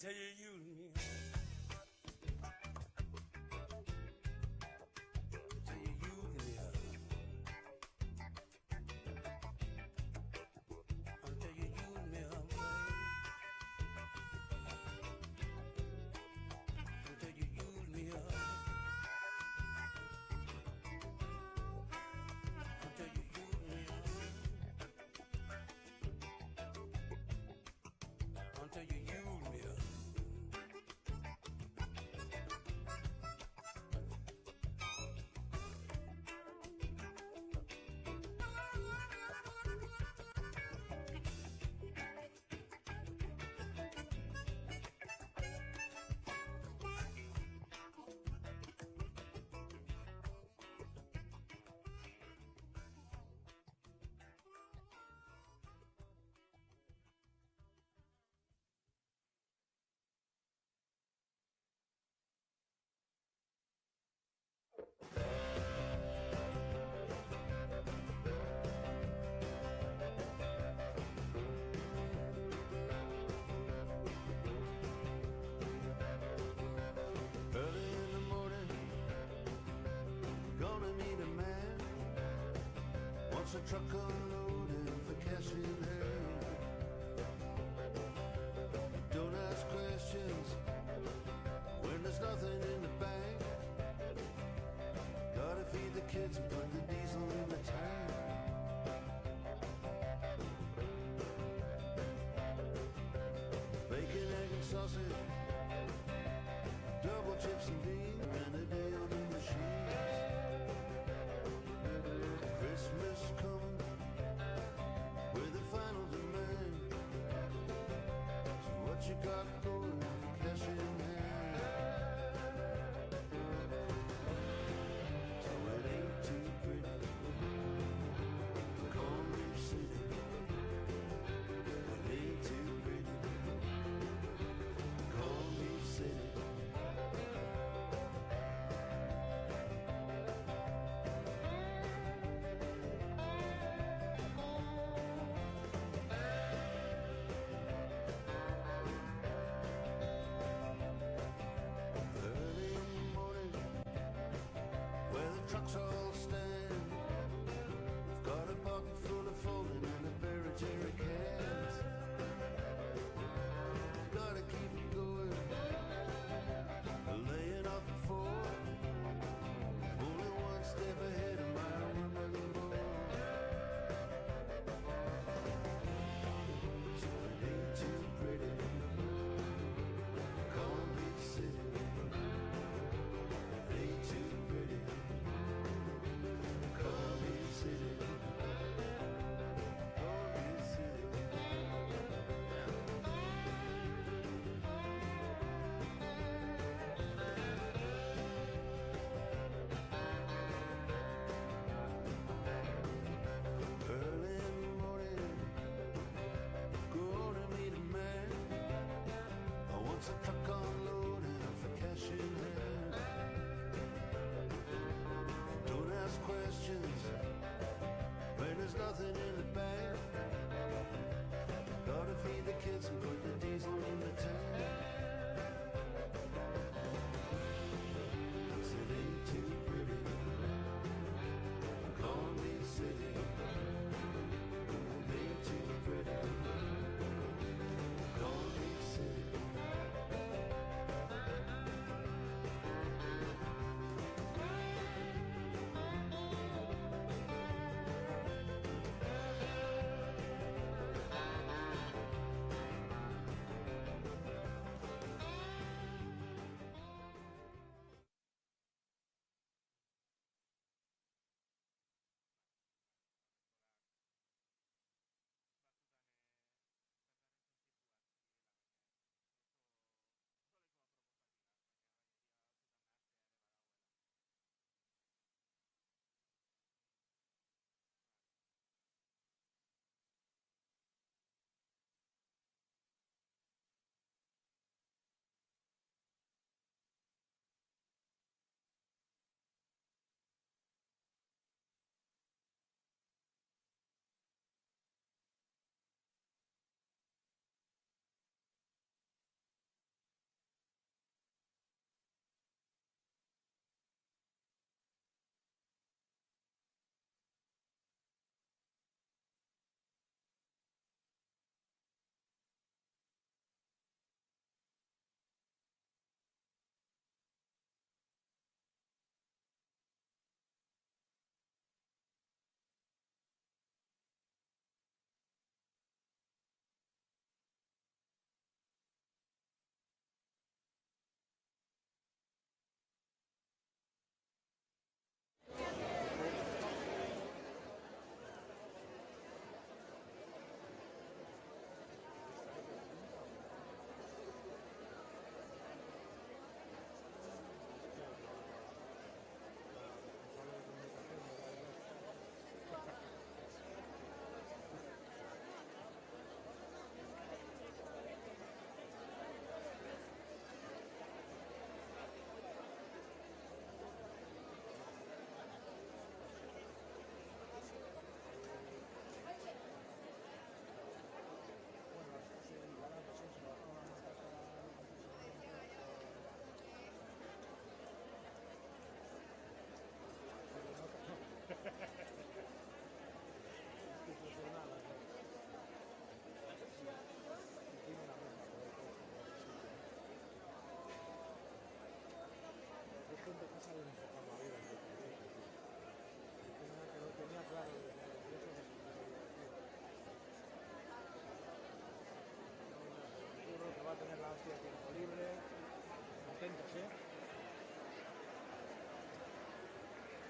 Until you use me. Until you use me. Until you use me, until you use me up. Until you use me up. Until you use me up. Early in the morning, gonna meet a man. Wants a truck unloaded for cash in hand. Don't ask questions when there's nothing in the bank. Gotta feed the kids and put the diesel in the tank. Bacon, egg, and sausage, double chips and beans, and a day on the machines. Christmas coming with a final demand. So what you got going for cash in hand? So it ain't too pretty. Corn Reef City. It ain't too pretty. Corn Reef City. Early in the morning, where the trucks all stand, we've got a pocket full of folding and a pair of jerry cans. Gotta keep it going, laying off at 4. Only one step ahead of my running boy. So it ain't too pretty. Corn Beef City. It ain't too pretty. Corn Beef City. Corn Beef City. Early in the morning, gonna meet a man. I want a truck unloaded for cash in hand. Don't ask questions when there's nothing in the bank. Gotta feed the kids and put the diesel in the tank. 'Cause it ain't too pretty. Corn Beef City. It ain't too pretty. Corn Beef City.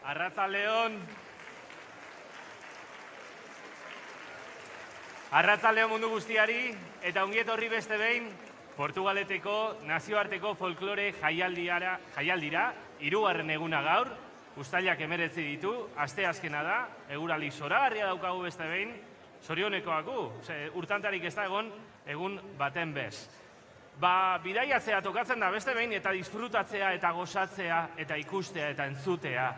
Arratsaldeon. Arratsaldeon mundu guztiari eta ongi etorri beste behin Portugaleteko nazioarteko folklore jaialdira, 3. eguna gaur, uztailak 19 ditu, asteazkena da, eguraldi zoragarria daukagu beste behin, zorionekoaku, urtantarik ez da egun baten bez. Bidaiatzea tokatzen da beste behin eta disfrutatzea eta gozatzea eta ikustea eta entzutea.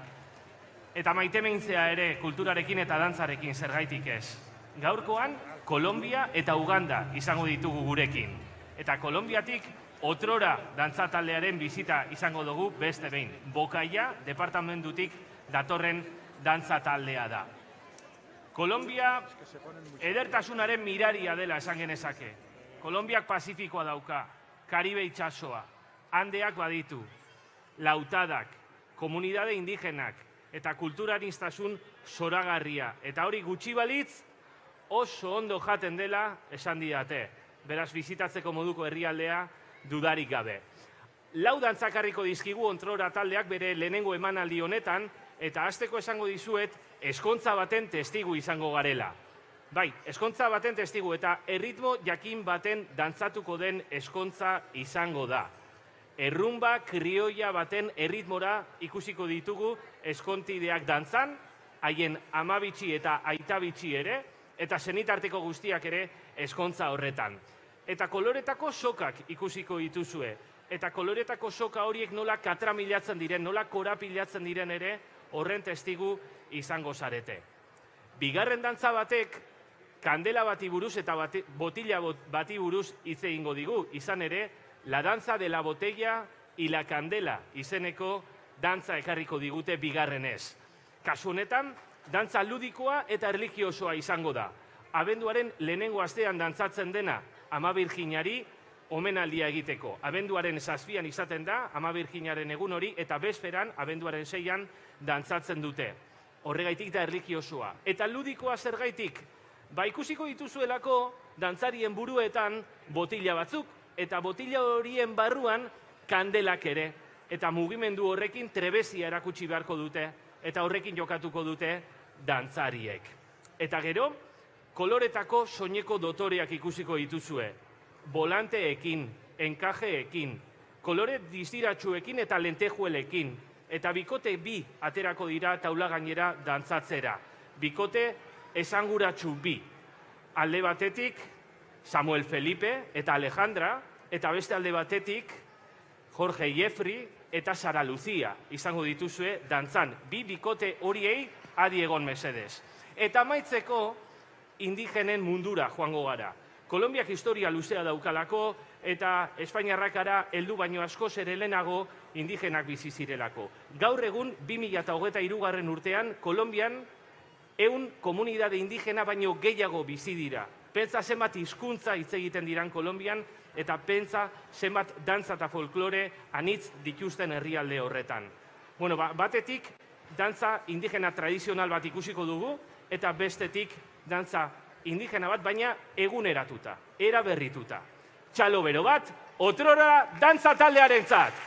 Eta maitemintzea ere kulturarekin eta dantzarekin zergaitik ez. Gaurkoan, Kolombia eta Uganda izango ditugu gurekin. Eta Kolombiatik otrora dantzataldearen bizita izango dugu beste behin. Bokaia departamentutik datorren dantzataldea da. Kolombia edertasunaren miraria dela esan genezake. Kolombiak Pazifikoa dauka, Karibe itsasoa, Andeak baditu, lautadak, komunidade indigenak eta kulturarinstasun zoragarria. Eta hori gutxi balitz oso ondo jaten dela esan didate. Beraz, bizitatzeko moduko herrialdea dudarik gabe. 4 dantzakarriko dizkigu Ontrora taldeak bere lehenengo emanaldi honetan, eta hasteko esango dizuet, eskontza baten testigu izango garela. Bai, eskontza baten testigu eta erritmo jakin baten dantzatuko den eskontza izango da. Errumba krioia baten erritmora ikusiko ditugu eskontideak dantzan, haien amabitxi eta aitabitxi ere, eta senitarteko guztiak ere eskontza horretan. Eta koloretako sokak ikusiko dituzue. Eta koloretako soka horiek nola katramilatzen diren, nola korapilatzen diren ere, horren testigu izango zarete. Bigarren dantza batek, kandela bati buruz eta botila bati buruz hitz egingo digu. Izan ere, la danza de la botella y la candela izeneko dantza ekarriko digute bigarrenez. Kasu honetan, dantza ludikoa eta erlijiosoa izango da. Abenduaren lehenengo astean dantzatzen dena Ama Birjinari omenaldia egiteko. Abenduaren 7 izaten da Ama Birjinaren egun hori eta bezperan abenduaren 6 dantzatzen dute. Horregaitik da erlijiosoa. Eta ludikoa zergaitik? Ikusiko dituzuelako dantzarien buruetan botila batzuk eta botila horien barruan kandelak ere. Eta mugimendu horrekin trebezia erakutsi beharko dute eta horrekin jokatuko dute dantzariek. Eta gero, koloretako soineko dotoreak ikusiko dituzue. Volanteekin, enkajeekin, kolore distiratsuekin eta lentejuelekin. Eta bikote bi aterako dira taula gainera dantzatzera. Bikote esanguratsu bi. Alde batetik Samuel Felipe eta Alejandra, eta beste alde batetik Jorge Jeffrey eta Sara Lucia izango dituzue dantzan. Bi bikote horiei adi egon mesedez. Eta amaitzeko indigenen mundura joango gara. Kolombiak historia luzea daukalako eta Espainiarrakara heldu baino askoz ere lehenago indigenak bizi zirelako. Gaur egun 2023 urtean Kolombian 100 komunidade indigena baino gehiago bizi dira. Pentsa zenbat hizkuntza hitz egiten diran Kolombian eta pentsa zenbat dantza eta folklore anitz dituzten herrialde horretan. Bueno, batetik dantza indigena tradizional bat ikusiko dugu eta bestetik dantza indigena bat, baina eguneratuta, eraberrituta. Txalo bero bat, otrora dantza taldearentzat.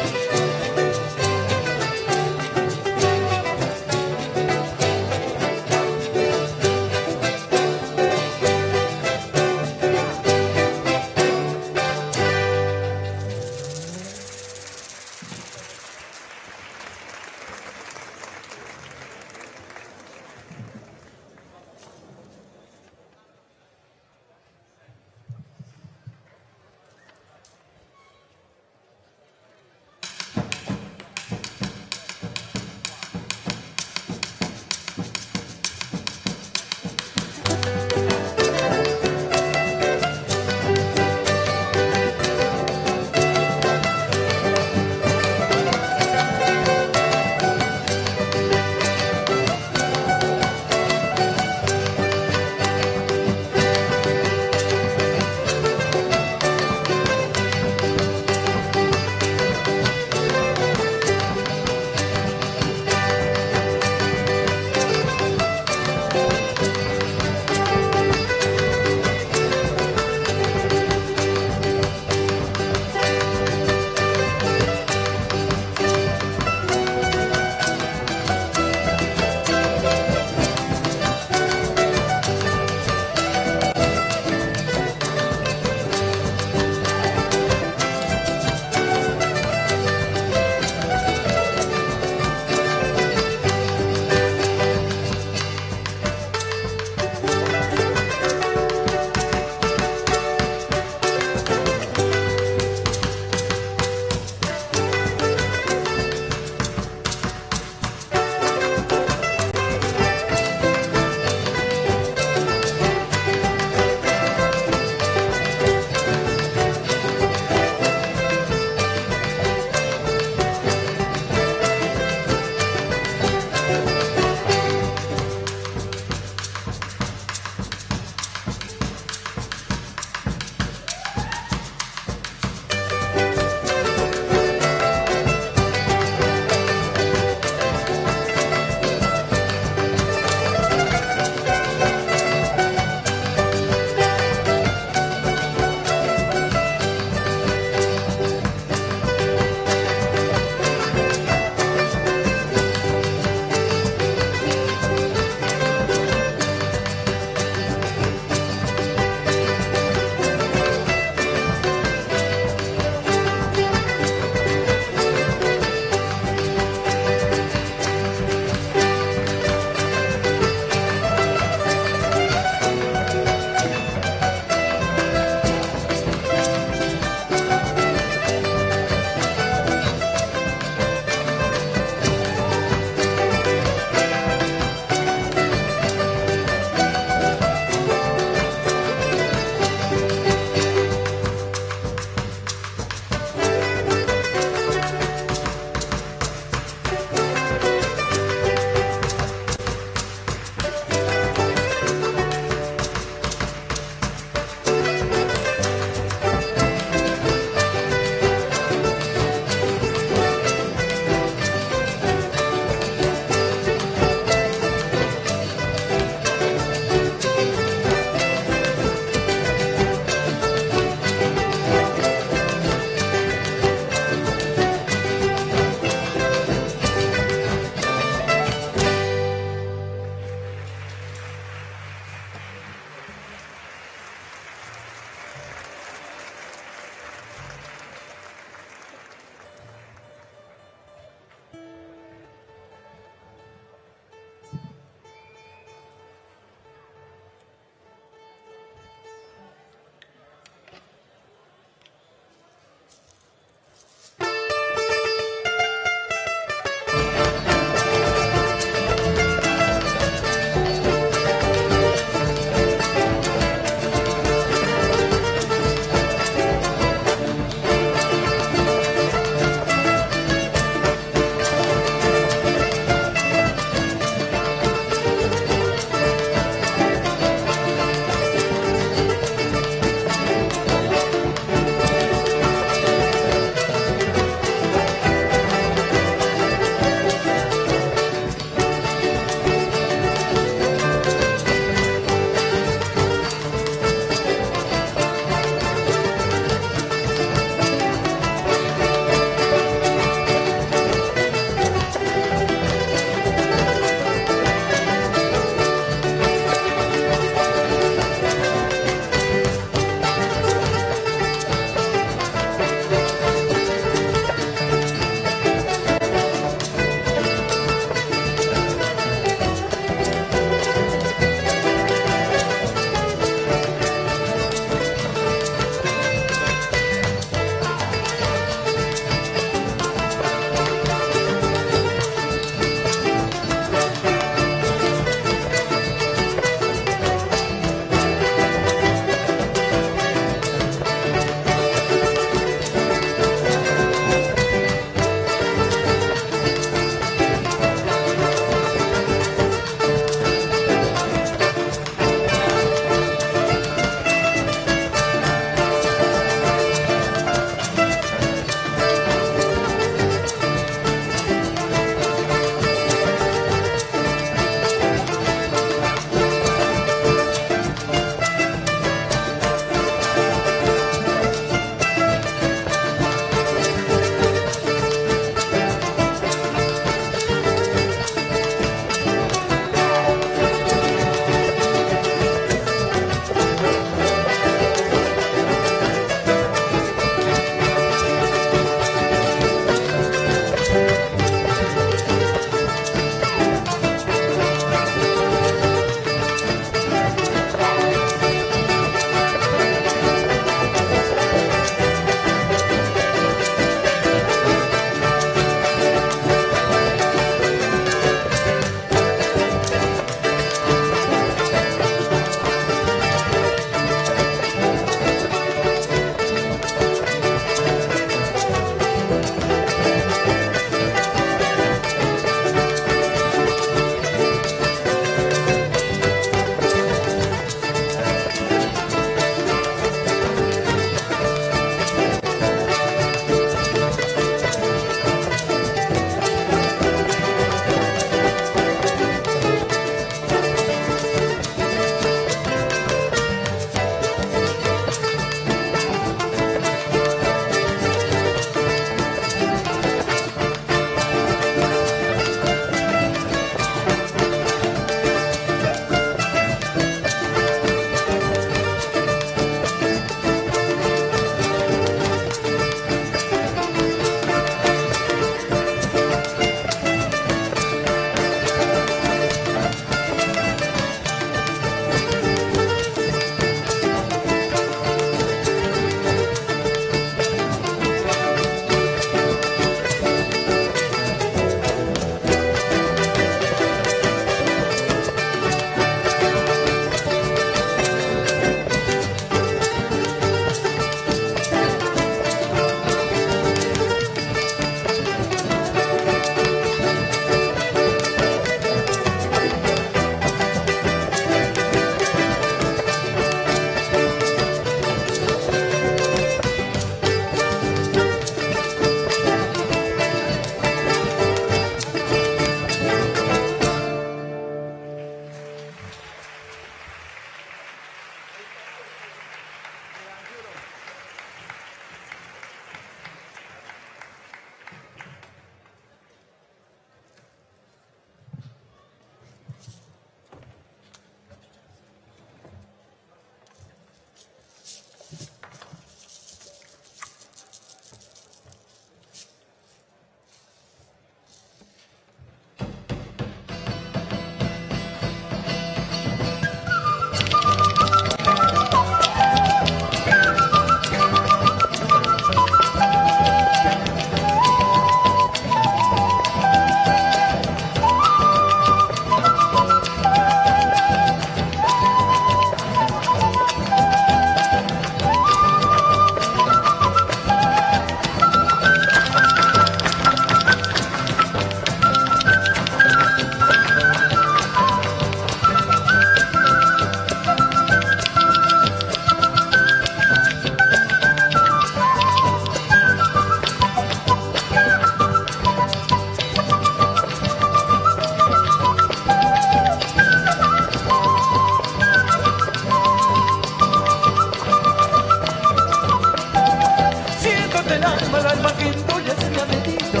del alma el alma que en tuya se me ha metido.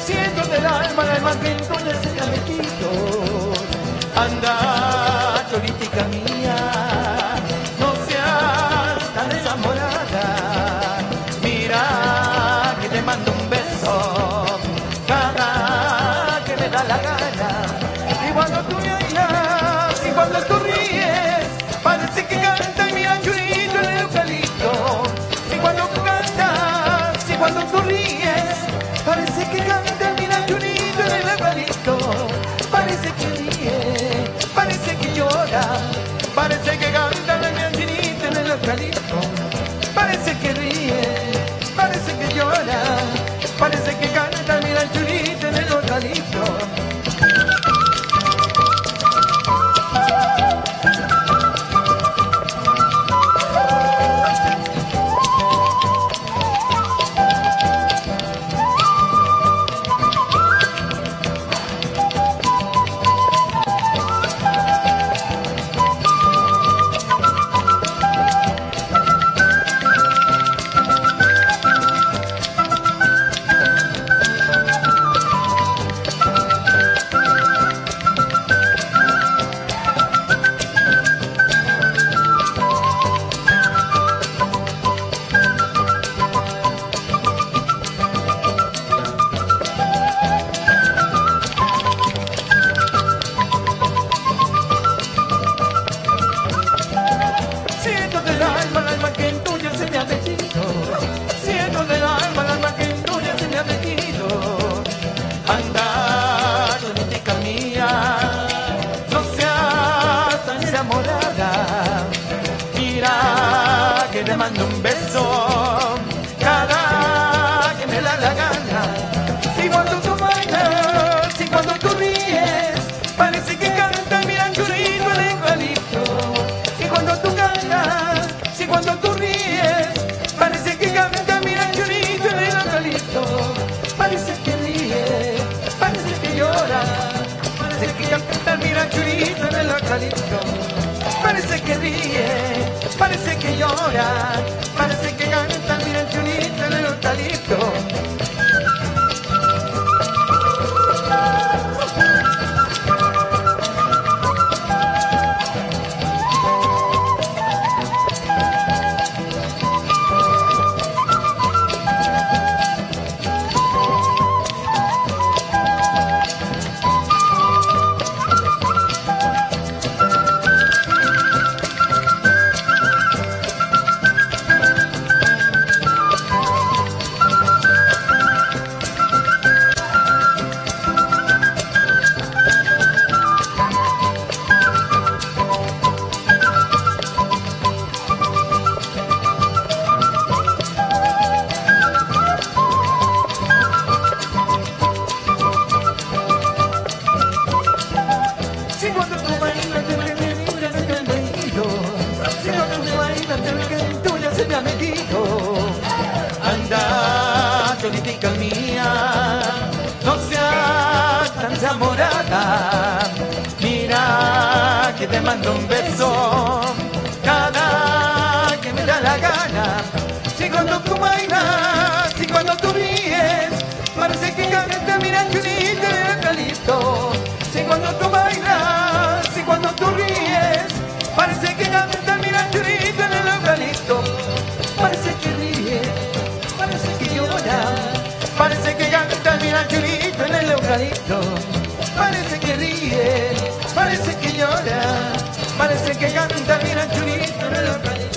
Siento del alma el alma que en tuya se me ha metido. Anda, choritica mía, no seas tan enamorada. Mira que te mando un beso cada que me da la gana. Y cuando tú bailas y cuando tú ríes, parece que canta y mira churito en el eucalipto. Y cuando tú cantas y cuando tú ríes, parece que canta y mira churito en el eucalipto. Parece que ríe, parece que llora, parece que canta la mira churito en el eucalipto. Parece que ríe, parece que llora, parece que canta mira churito en el eucalipto. Siento del alma el alma que en tuya se me ha metido. Siento del alma el alma que en tuya se me ha metido. Anda, choritica mía, no seas tan enamorada. Mira que te mando un beso cada que me da la gana. Y cuando tú bailas y cuando tú ríes, parece que canta mira churito el eucalipto. Y cuando tú cantas y cuando tú ríes, parece que canta mira churito en el eucalipto. Parece que ríe, parece que llora, parece que canta mira churito en el eucalipto. Parece que ríe, parece que llora, parece que canta mira churito en el eucalipto. Si cuando tú bailas el que en tuya se me ha metido. Si cuando tú bailas el que en tuya se me ha metido. Anda, choritica mía, no seas tan enamorada. Mira que te mando un beso cada que me da la gana. Si cuando tú bailas y cuando tú ríes, parece que canta mira churito en el eucalipto. Si cuando tú bailas y cuando tú ríes, parece que canta mira churito en el eucalipto. Parece que ríe, parece que llora, parece que canta mira churito en el eucalipto. Parece que ríe, parece que llora, parece que canta mira churito en el eucalipto.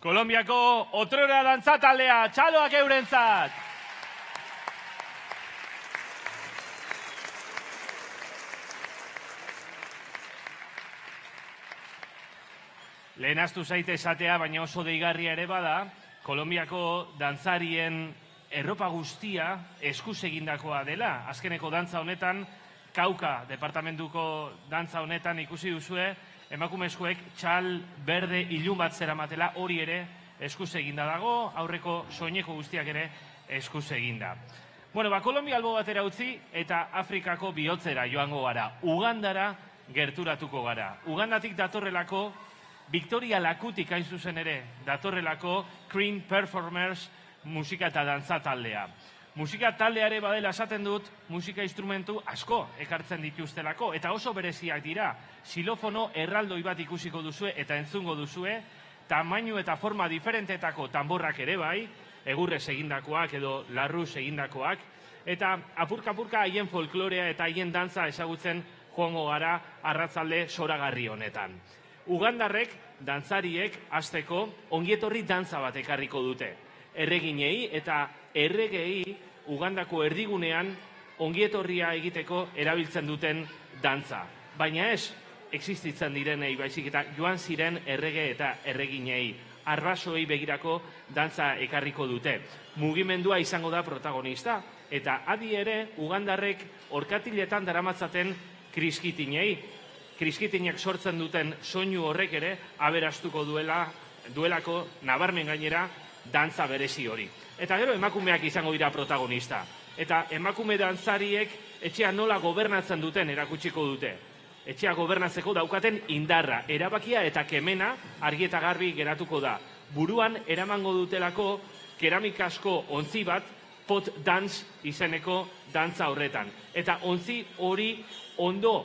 Kolonbiako otrora dantzataldea, txaloak eurentzat! Lehenaztu zaite esatea, baina oso deigarria ere bada, Kolonbiako dantzarien erropa guztia eskuz egindakoa dela. Azkeneko dantza honetan, Kauka departamentuko dantza honetan ikusi duzue, emakumezkoek txal berde ilun bat zeramatela, hori ere eskuz eginda dago, aurreko soineko guztiak ere eskuz eginda. Bueno, Kolombia albo batera utzi eta Afrikako bihotzera joango gara. Ugandara gerturatuko gara. Ugandatik datorrelako, Victoria Lakutik hain zuzen ere, datorrelako Cream Performers musika eta dantza taldea. Musika taldeare badela esaten dut, musika instrumentu asko ekartzen dituztelako, eta oso bereziak dira. Xilofono erraldoi bat ikusiko duzue eta entzungo duzue, tamainu eta forma diferentetako tamborrak ere bai, egurrez egindakoak edo larruz egindakoak, eta apurka-apurka haien folklorea eta haien dantza ezagutzen joango gara arratzalde zoragarri honetan. Ugandarrek, dantzariek, hasteko ongietorri dantza bat ekarriko dute. Erreginei eta erregei Ugandako erdigunean ongietorria egiteko erabiltzen duten dantza. Baina ez, existitzen direnei baizik eta joan ziren errege eta erreginei. Arbasoei begirako dantza ekarriko dute. Mugimendua izango da protagonista. Eta adi ere, Ugandarrek orkatiletan daramatzaten kriskitinei. Kriskitinak sortzen duten soinu horrek ere aberastuko duelako nabarmen gainera dantza berezi hori. Eta gero emakumeak izango dira protagonista. Eta emakume dantzariek etxea nola gobernatzen duten erakutsiko dute. Etxea gobernatzeko daukaten indarra, erabakia eta kemena argi eta garbi geratuko da. Buruan eramango dutelako keramikasko ontzi bat pot dance izeneko dantza horretan. Eta ontzi hori ondo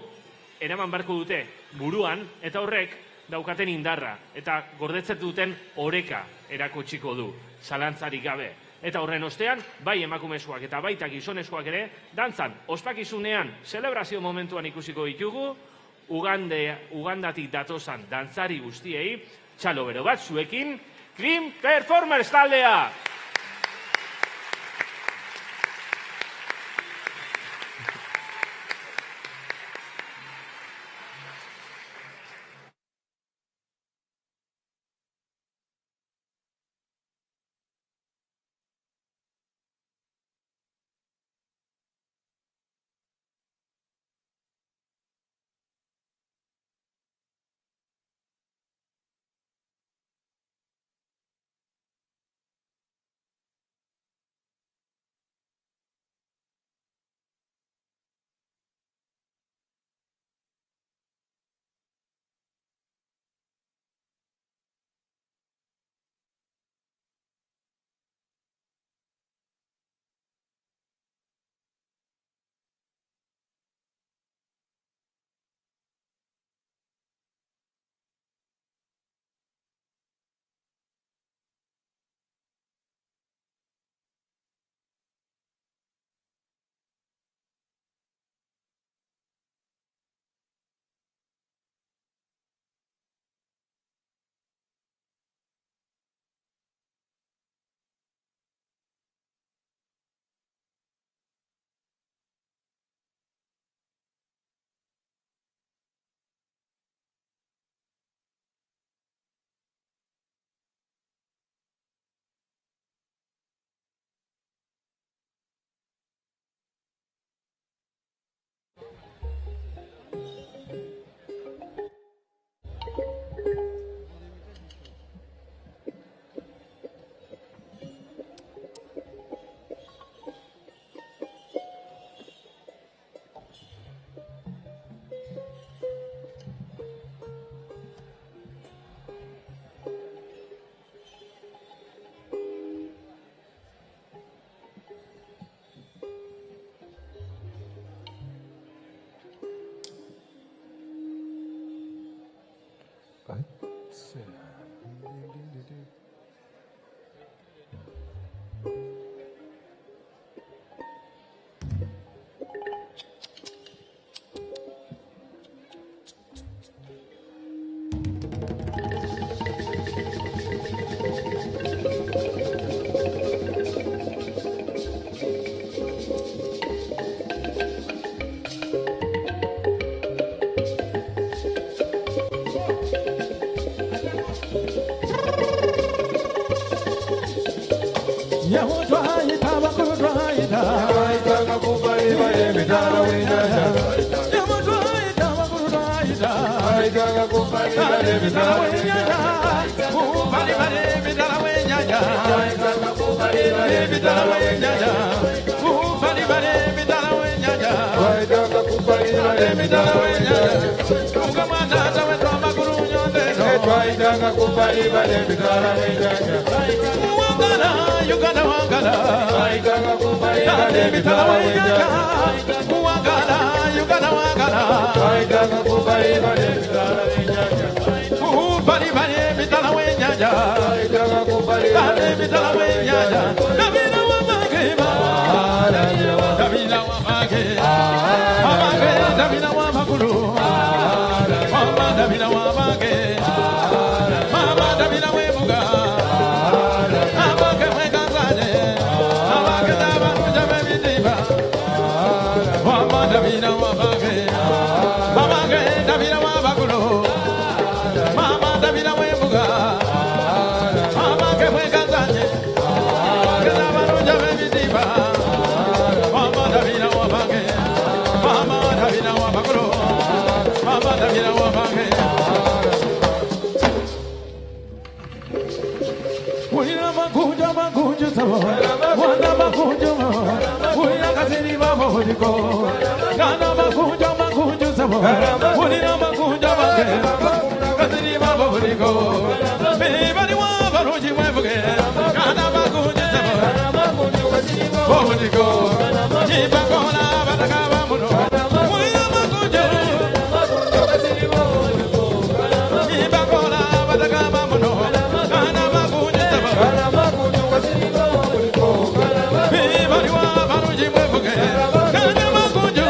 eraman barko dute buruan, eta horrek daukaten indarra, eta gordetzen duten oreka erakutsiko du, zalantzarik gabe. Eta horren ostean, bai emakumezkoak eta baita gizonezkoak ere, dantzan, ospakizunean, zelebrazio momentuan ikusiko ditugu, Ugandatik datozan dantzari guztiei, txalo bero bat zuekin, Cream Performers taldea! Yamutwaita bakurwaita Waitanga kupali bale mitala wenyanya Yamutwaita bakurwaita Waitanga kupali bale mitala wenyanya Kupali bale mitala wenyanya Waitanga kupali bale mitala wenyanya Kupali bale mitala wenyanya Waitanga kupali bale mitala wenyanya Ungamana tawetwa makurunyo ndeno Waitanga kupali bale mitala wenyanya Yugana wangala, Waitanga kupali bale mitala wenyanya. Wangala, Yugana wangala, Waitanga kupali bale mitala wenyanya. Kupali bale mitala wenyanya, Waitanga kupali bale mitala wenyanya. Davina wamage, Davina wamage, wamage, Davina wamakuru, mama Davina wamage, mama Davina wemuga. Davina wabage, wabage, Davina wabagulo, mama Davina wemuga, wabage mwekazanye, wakeza baruja webidiba, mama Davina wabage, mama Davina wabagulo, mama Davina wabage. Wina makuja makuja sabo, wana makuja mo, wina kasini mabodiko. Gana makuja makuja sabo, wina makuja make, kasini mabodiko. Bebani wabaruji webuge, gana makuja sabo, mabodiko. Jiba kola bataka muno, wina makuja, jiba kola bataka muno, gana makuja sabo. Bebani wabaruji webuge, gana makuja.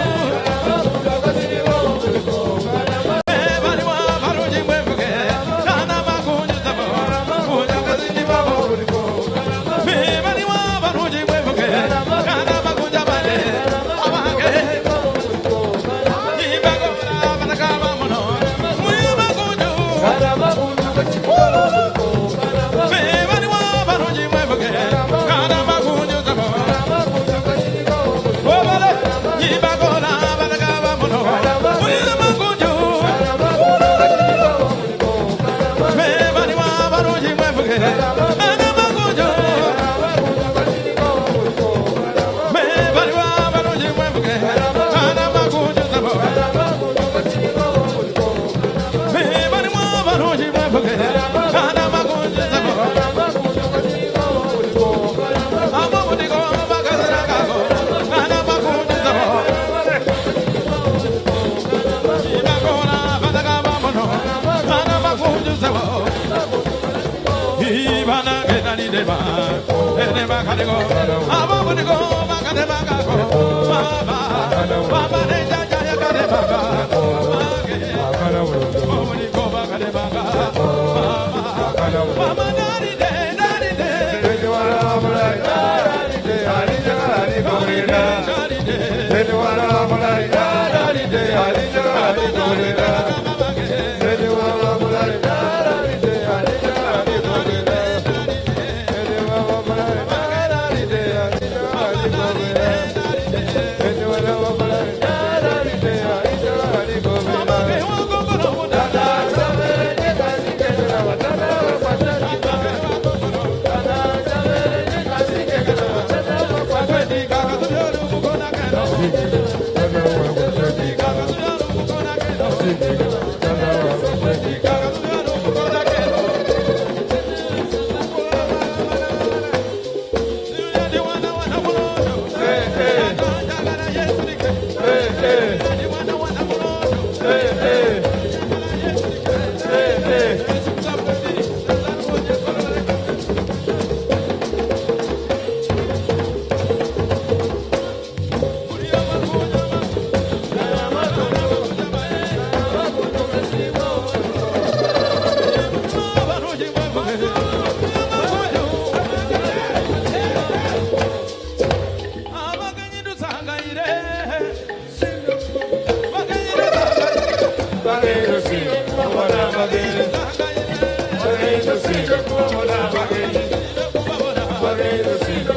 Bagay,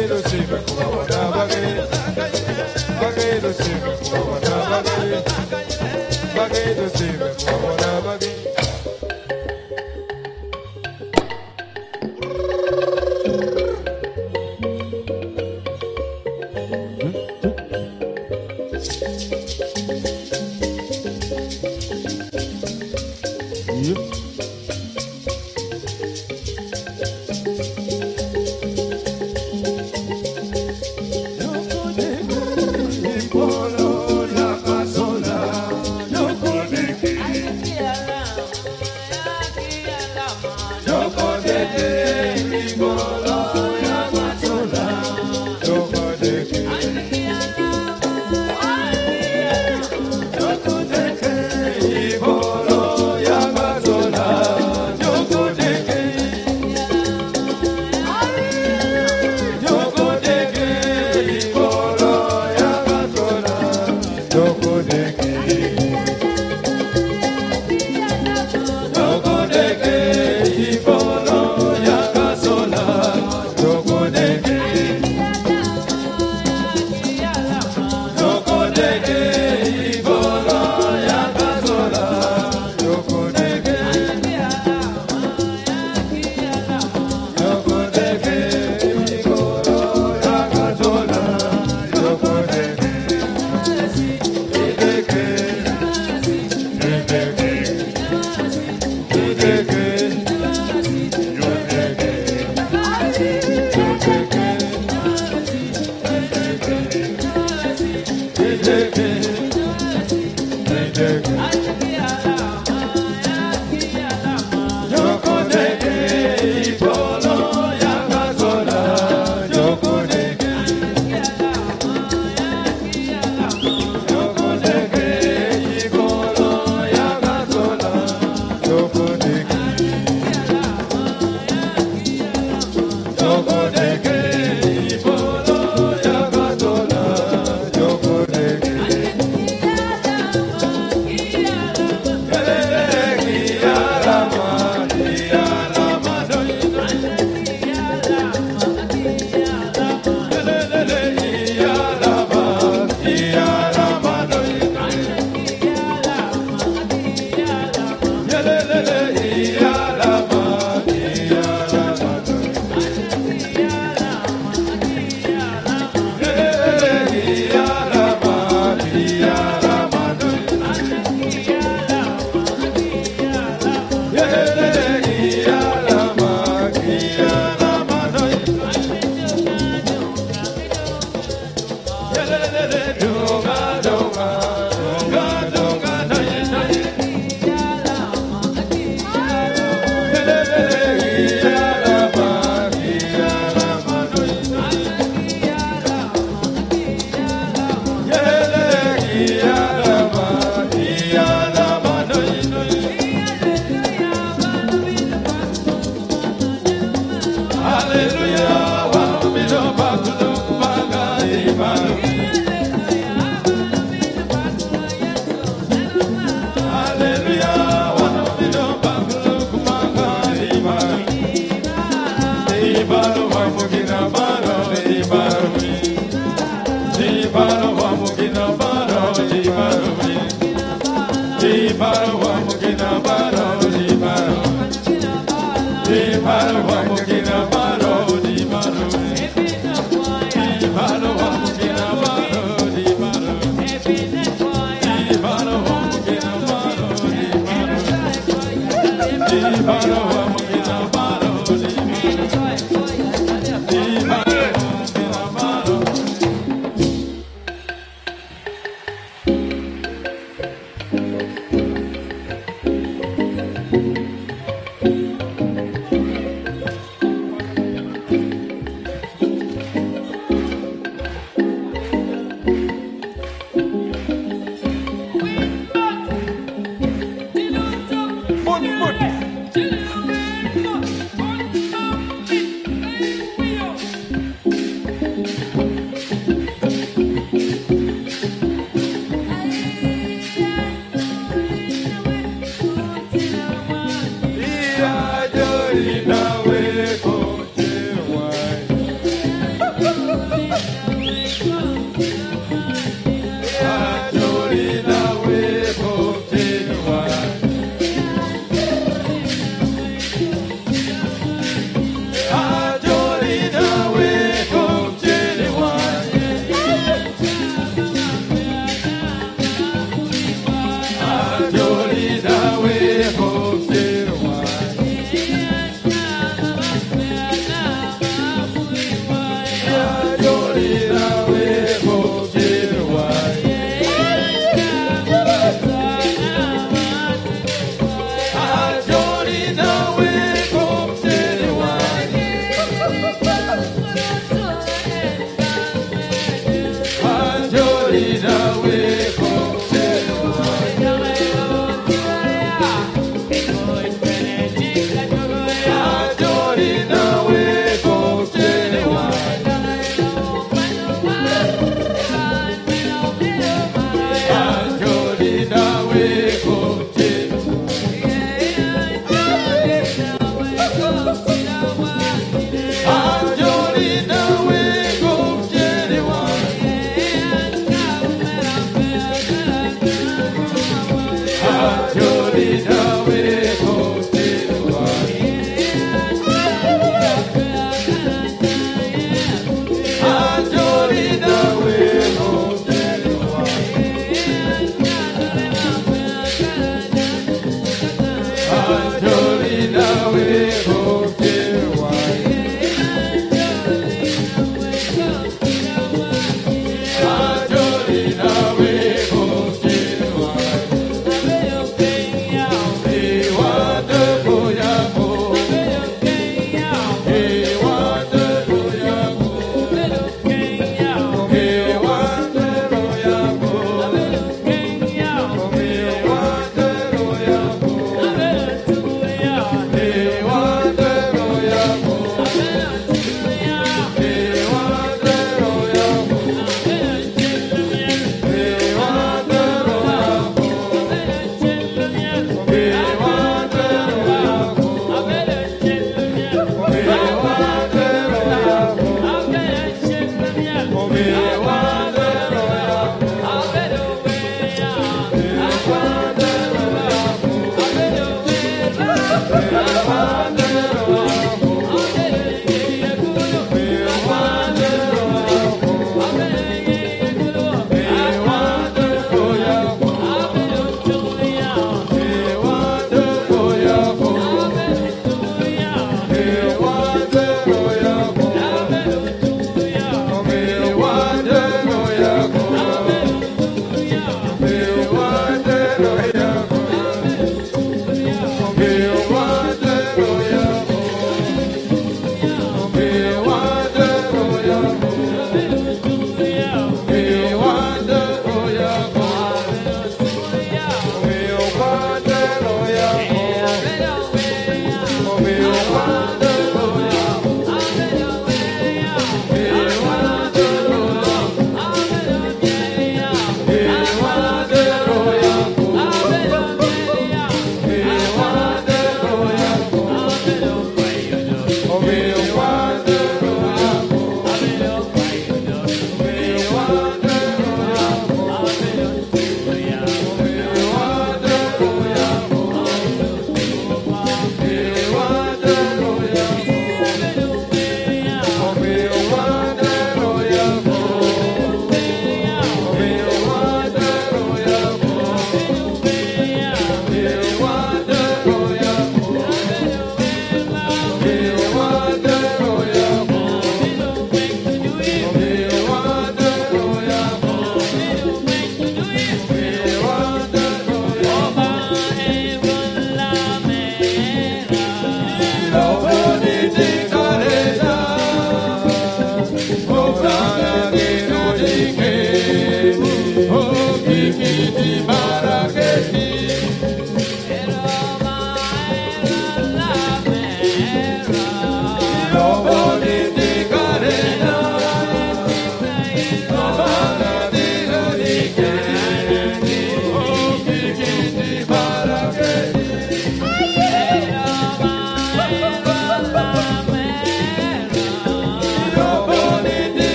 Hallelujah,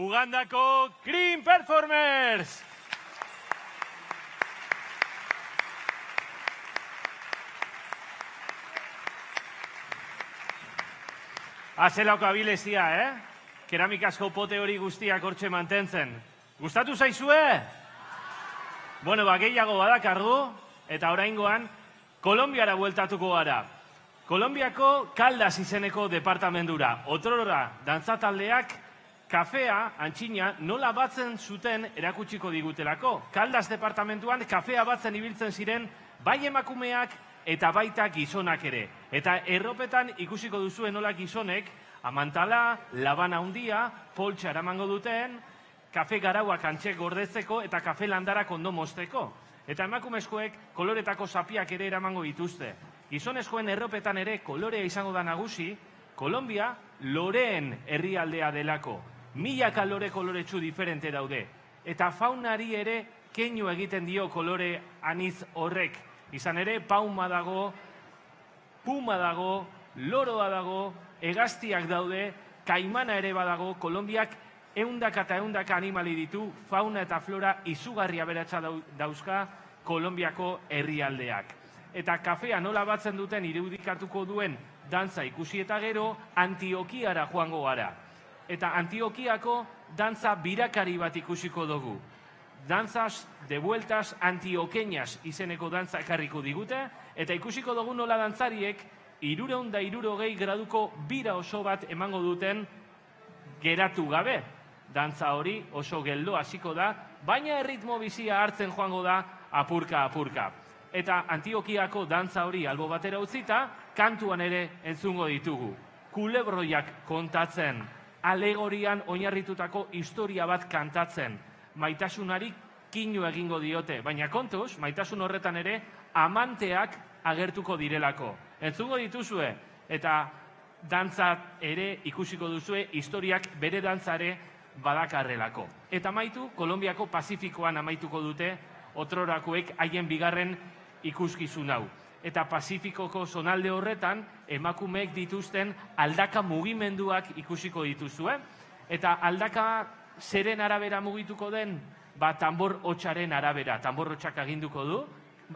Ugandako Green Performers! Azelako abilezia, Keramikazko pote hori guztiak hortxe mantentzen. Gustatu zaizue? Bueno, gehiago badakardu, eta oraingoan, Kolonbiara bueltatuko gara. Kolonbiako Caldas izeneko departamendura. Otrora dantzataldeak kafea, antxina, nola batzen zuten erakutsiko digutelako. Caldas departamentuan kafea batzen ibiltzen ziren bai emakumeak eta baita gizonak ere. Eta erropetan ikusiko duzuen nola gizonek, amantala, labana handia, poltsa eramango duten, kafe garauak antxek gordetzeko eta kafe landarak ondo mozteko. Eta emakumezkoek koloretako zapiak ere eramango dituzte. Gizonezkoen erropetan ere kolorea izango da nagusi, Kolonbia loreen herrialdea delako. Milaka lore koloretsu diferente daude. Eta faunari ere keinu egiten dio kolore anitz horrek. Izan ere, pauma dago, puma dago, loroa dago, hegaztiak daude, kaimana ere badago, Kolonbiak ehundaka eta ehundaka animali ditu, fauna eta flora izugarri aberatsa dauzka Kolonbiako herrialdeak. Eta kafea nola batzen duten irudikatuko duen dantza ikusi eta gero Antiokiara joango gara. Eta Antiokiako dantza birakari bat ikusiko dugu. Danzas de vueltas antioqueñas izeneko dantza ekarriko digute, eta ikusiko dugu nola dantzariek 360 graduko bira oso bat emango duten geratu gabe. Dantza hori oso geldo hasiko da, baina erritmo bizia hartzen joango da apurka. Eta Antiokiako dantza hori albo batera utzita, kantuan ere entzungo ditugu. Kulebroiak kontatzen, alegorian oinarritutako historia bat kantatzen, maitasunari kinu egingo diote, baina kontuz, maitasun horretan ere amanteak agertuko direlako. Entzungo dituzue, eta dantza ere ikusiko duzue, historiak bere dantzare badakarrelako. Eta amaitu, Kolonbiako Pazifikoan amaituko dute, otrorakoek haien bigarren ikuskizun hau. Eta Pazifikoko zonalde horretan, emakumeek dituzten aldaka mugimenduak ikusiko dituzue. Eta aldaka zeren arabera mugituko den, tambor hotxaren arabera. Tambor hotxak aginduko du,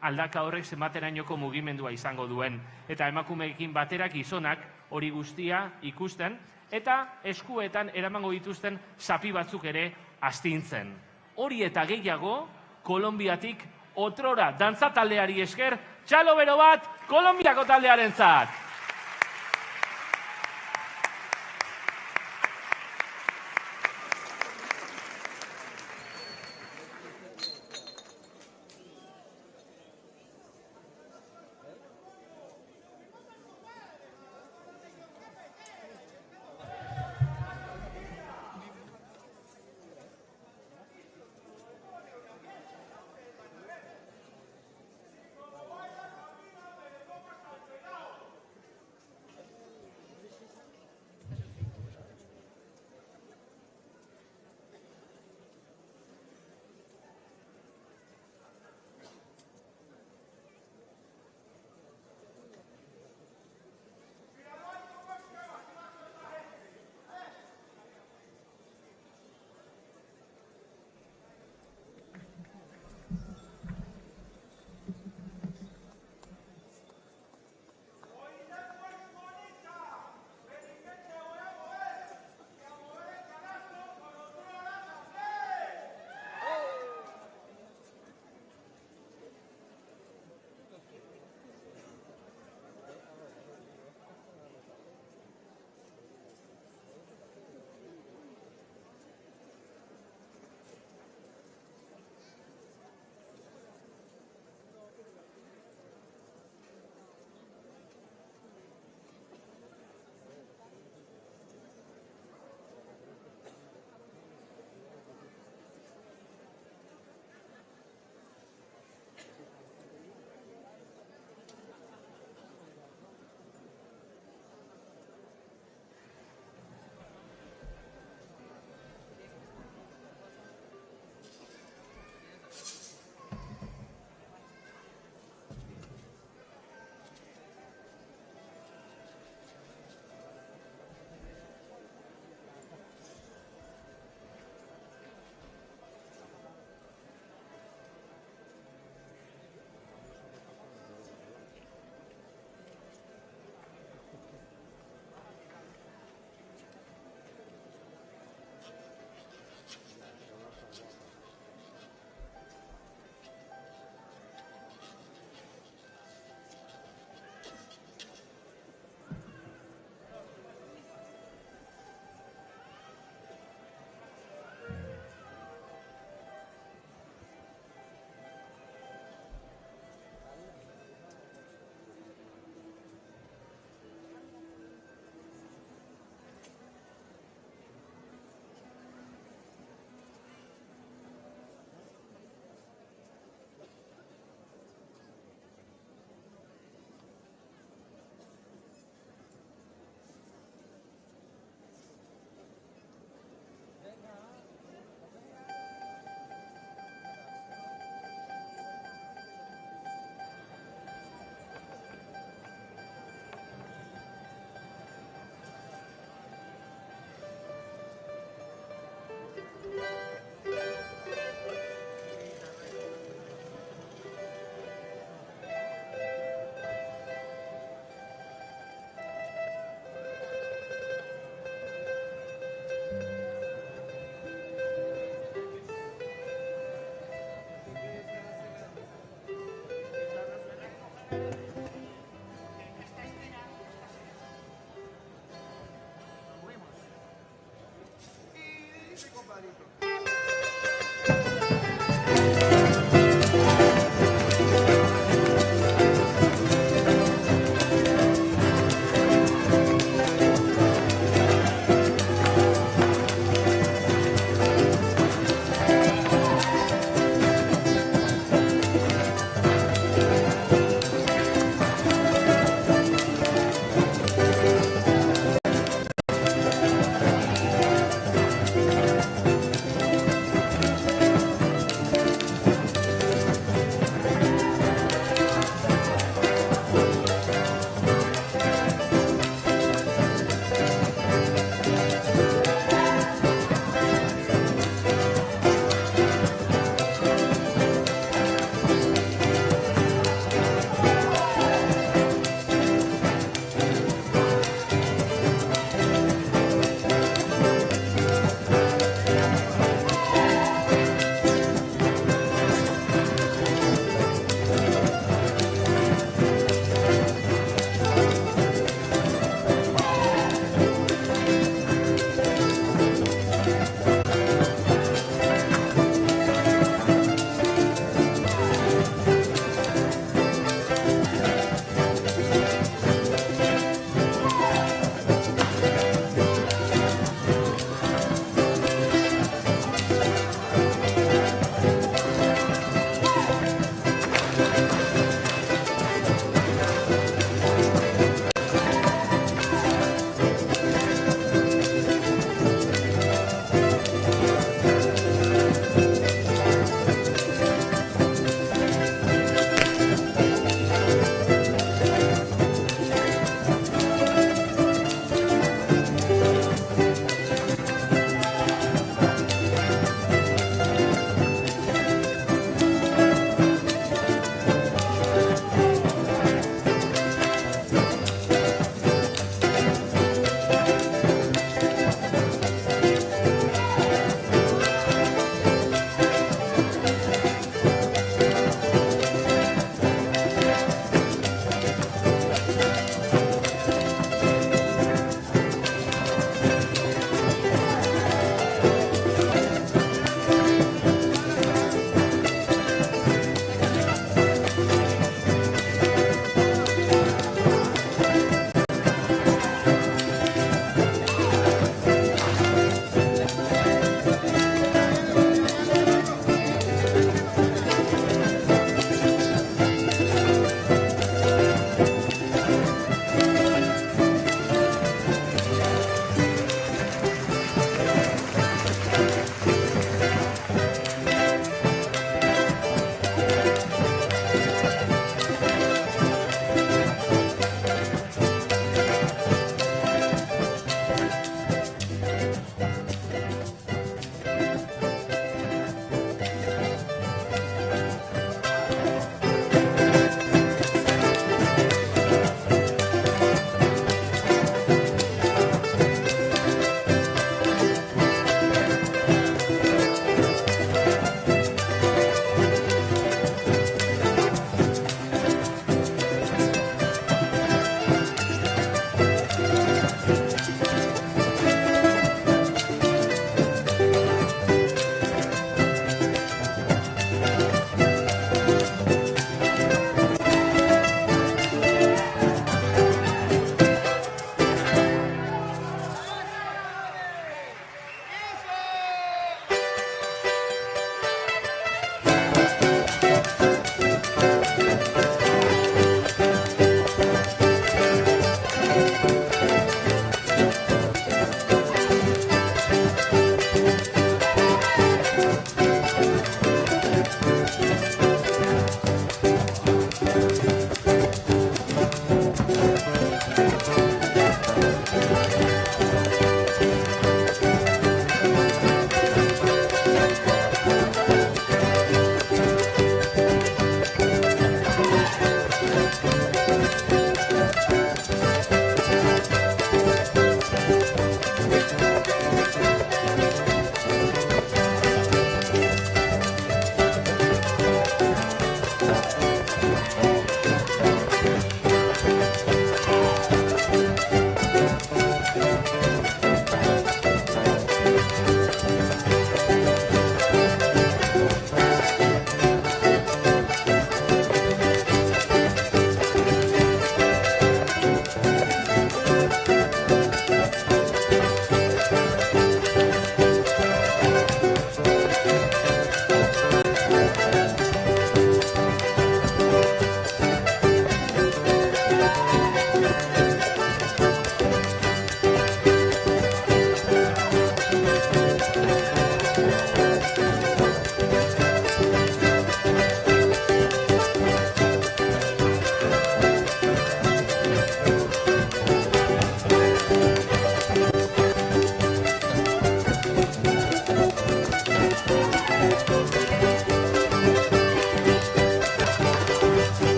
aldaka horrek zenbaterainoko mugimendua izango duen. Eta emakumeekin batera gizonak hori guztia ikusten, eta eskuetan eramango dituzten zapi batzuk ere astintzen. Hori eta gehiago, Kolonbiatik otrora dantza taldeari esker, txalo bero bat Kolonbiako taldearentzat.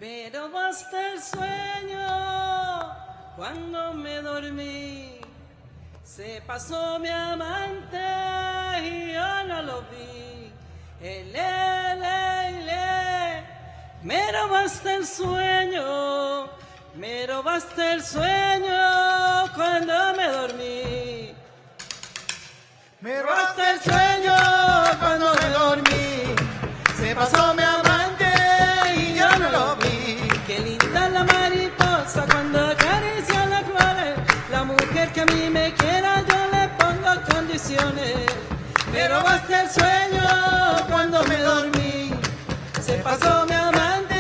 Pero basta el sueño cuando me dormí. Se pasó mi amante y yo no lo vi. Me robaste el sueño, me robaste el sueño cuando me dormí. Me robaste el sueño cuando me dormí. Se pasó mi amante y yo no lo vi. Qué linda la mariposa cuando acaricia las flores. La mujer que a mí me quiera yo le pongo condiciones. Me robaste el sueño cuando me dormí. Se pasó mi amante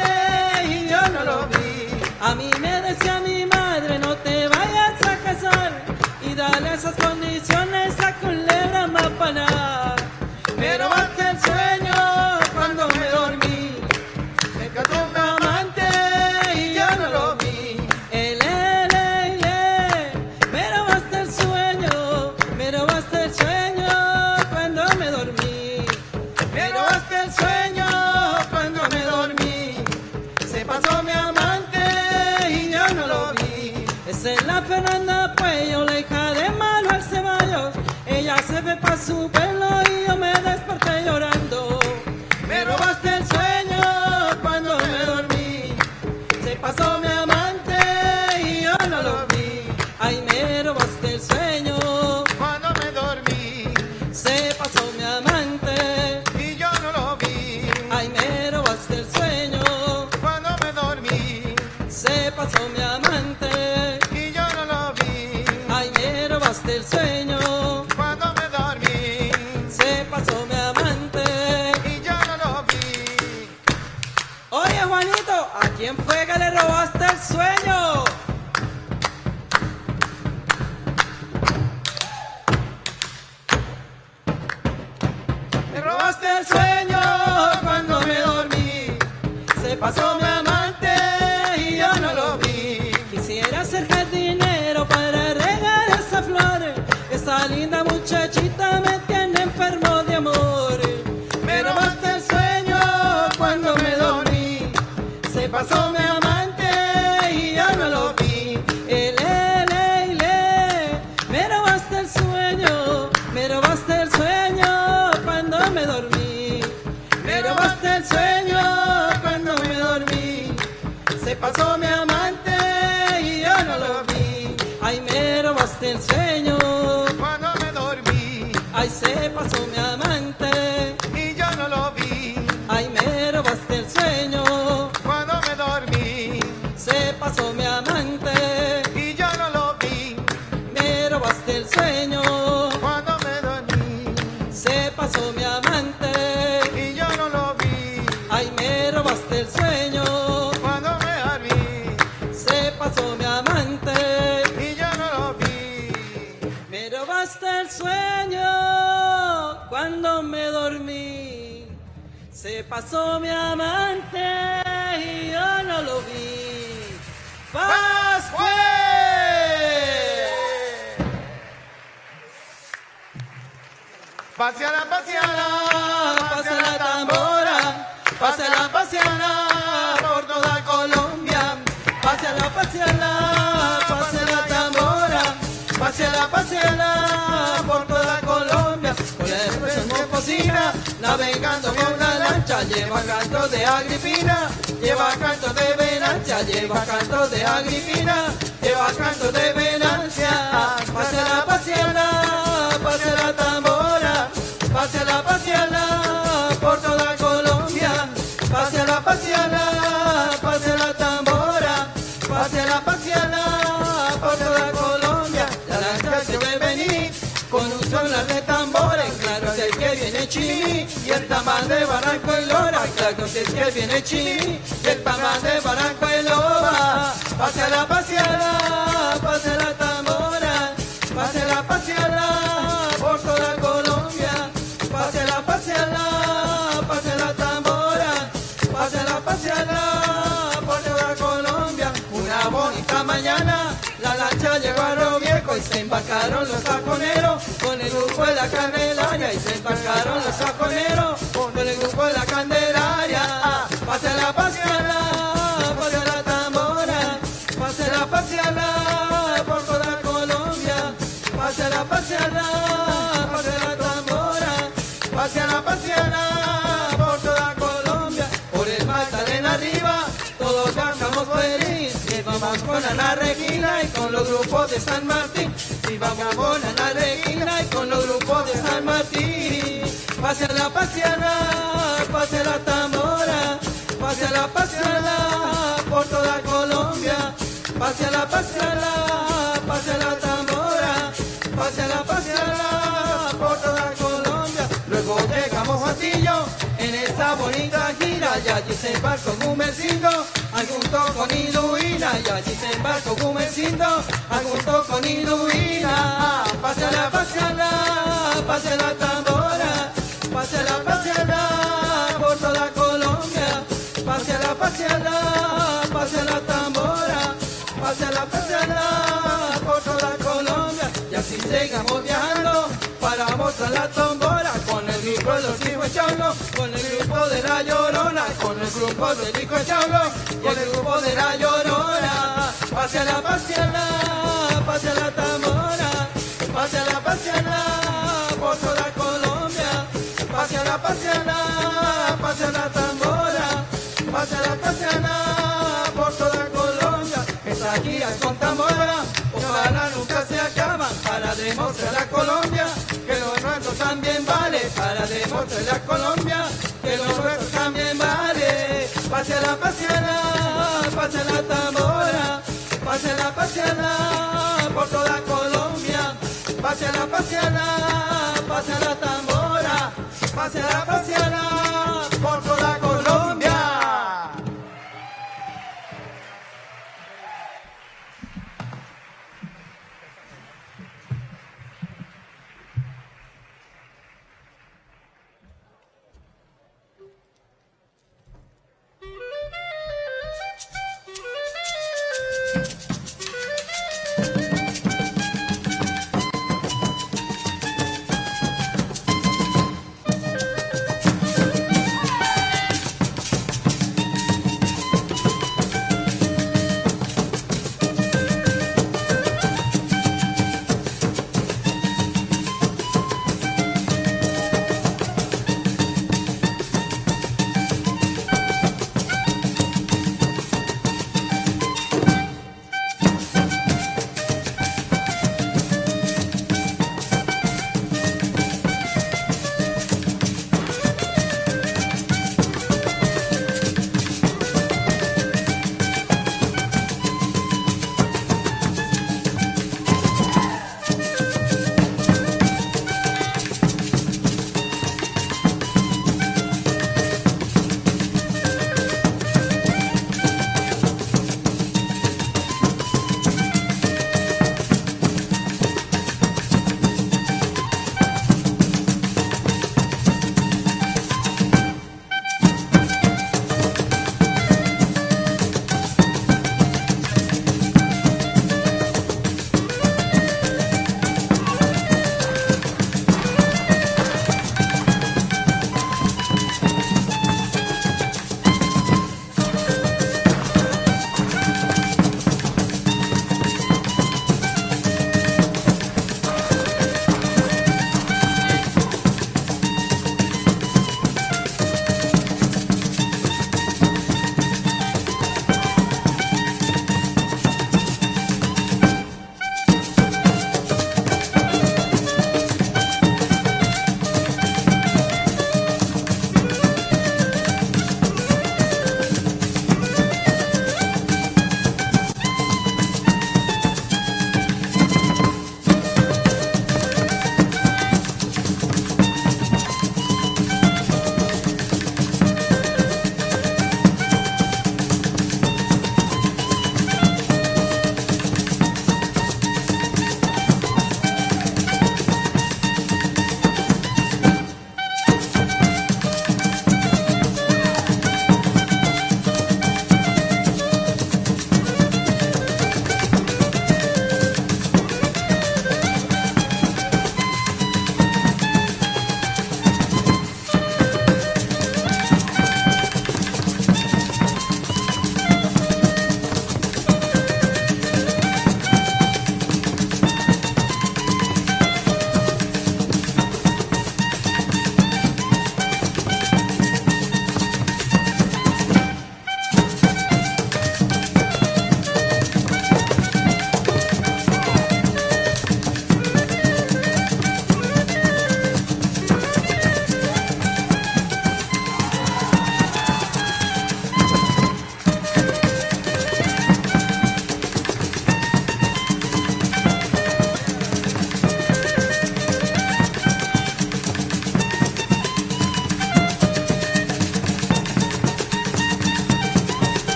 y yo no lo vi. A mí me decía mi madre, no te vayas a casar y dale esas condiciones a culebra más para nada. Me robaste el sueño cuando me dormí. Me casó mi amante y yo no lo vi. Me robaste el sueño, me robaste el sueño cuando me dormí. Me robaste el sueño cuando me dormí. Se pasó mi amante y yo no lo vi. Esa es la Fernanda Puello, la hija de Manuel Ceballos. Ella se fue pa' su pueblo y yo me desperté llorando. Me robaste el sueño cuando me dormí. Se pasó mi amante y yo no lo vi. Ay, me robaste el sueño Cuando me dormí se pasó mi amante. y yo no lo vi. Ay, me robaste el sueño Cuando me dormí se pasó mi amante. y yo no lo vi. Ay, me robaste el sueño Cuando me dormí se pasó mi amante. y yo no lo vi. Oye, Juanito, ¿a quién fue que le robaste el sueño? Me robaste el sueño cuando me dormí. Se pasó mi amante y yo no lo vi. Quisiera ser jardinero para regar esas flores. Esa linda muchachita me tiene enfermo de amor. Me robaste el sueño cuando me dormí. Se pasó mi amante y yo no lo vi. Me robaste el sueño, me robaste el sueño cuando me dormí. Me robaste el sueño cuando me dormí. Se pasó mi amante y yo no lo vi. Ay, me robaste el sueño, Cuando me dormí ay, se pasó mi amante. y yo no lo vi. Ay, me robaste el sueño, Cuando me dormí se pasó mi amante. y yo no lo vi. Me robaste el sueño, Cuando me dormí se pasó mi amante. y yo no lo vi. Ay, me robaste el sueño, Cuando me dormí se pasó mi amante. y yo no lo vi. Me robaste el sueño cuando me dormí. Se pasó mi amante y yo no lo vi. ¡Paz, Paseala, paseala, pase la tambora, paseala, paseala por toda Colombia. paseala, paseala, pase la tambora, Paseala, paseala por toda Colombia. con la expresión mocosina, Navegando con la lancha, lleva cantos de Agripina, lleva cantos de Venancia, lleva cantos de Agripina, lleva cantos de Venancia. Paseala, paseala, paseala tambora, paseala, paseala por toda Colombia. Paseala, paseala, paseala tambora, paseala, paseala por toda Colombia. La lancha se ve venir con un sonar de tambores, claro que es que viene Chini y el tamán de Barranco y Lora, claro que es que viene Chini y el tamán de Barranco y Lora. Paseala, paseala, paseala tambora, paseala, paseala por toda Colombia. Paseala, paseala, paseala tambora, paseala, paseala por toda Colombia. Una bonita mañana la lancha llegó a Río Viejo y se embarcaron los saconeros con el grupo de la Candelaria, y se embarcaron los saconeros con el grupo de la Candelaria. Paseala, paseala Ana Regina y con los grupos de San Martín. Si vamos con Ana Regina y con los grupos de San Martín. Pásala, pásala tambora, pásala por toda Colombia. Pásala tambora, pásala por toda Colombia. Luego llegamos a Tillo en esta bonita gira y allí se embarcó Gumersindo, al junto con Iluina, y allí se embarcó Gumersindo, al junto con Iluina. Pásala tambora, pásala por toda Colombia. Pásala tambora, pásala por toda Colombia. Y así sigamos viajando para mostrar la tambora con el grupo de los hijos Chaulo, con el grupo de la Llorona, con el grupo del hijo Chaulo y el grupo de la Llorona. Pásala tambora, pásala por toda Colombia. Pásala tambora, pásala por toda Colombia. Estas giras con tambora, ojalá nunca se acaban, para demostrar a Colombia que lo nuestro también vale, para demostrar a Colombia que lo nuestro también vale. Pásala tambora, pásala por toda Colombia. Pásala tambora, pásala por toda Colombia.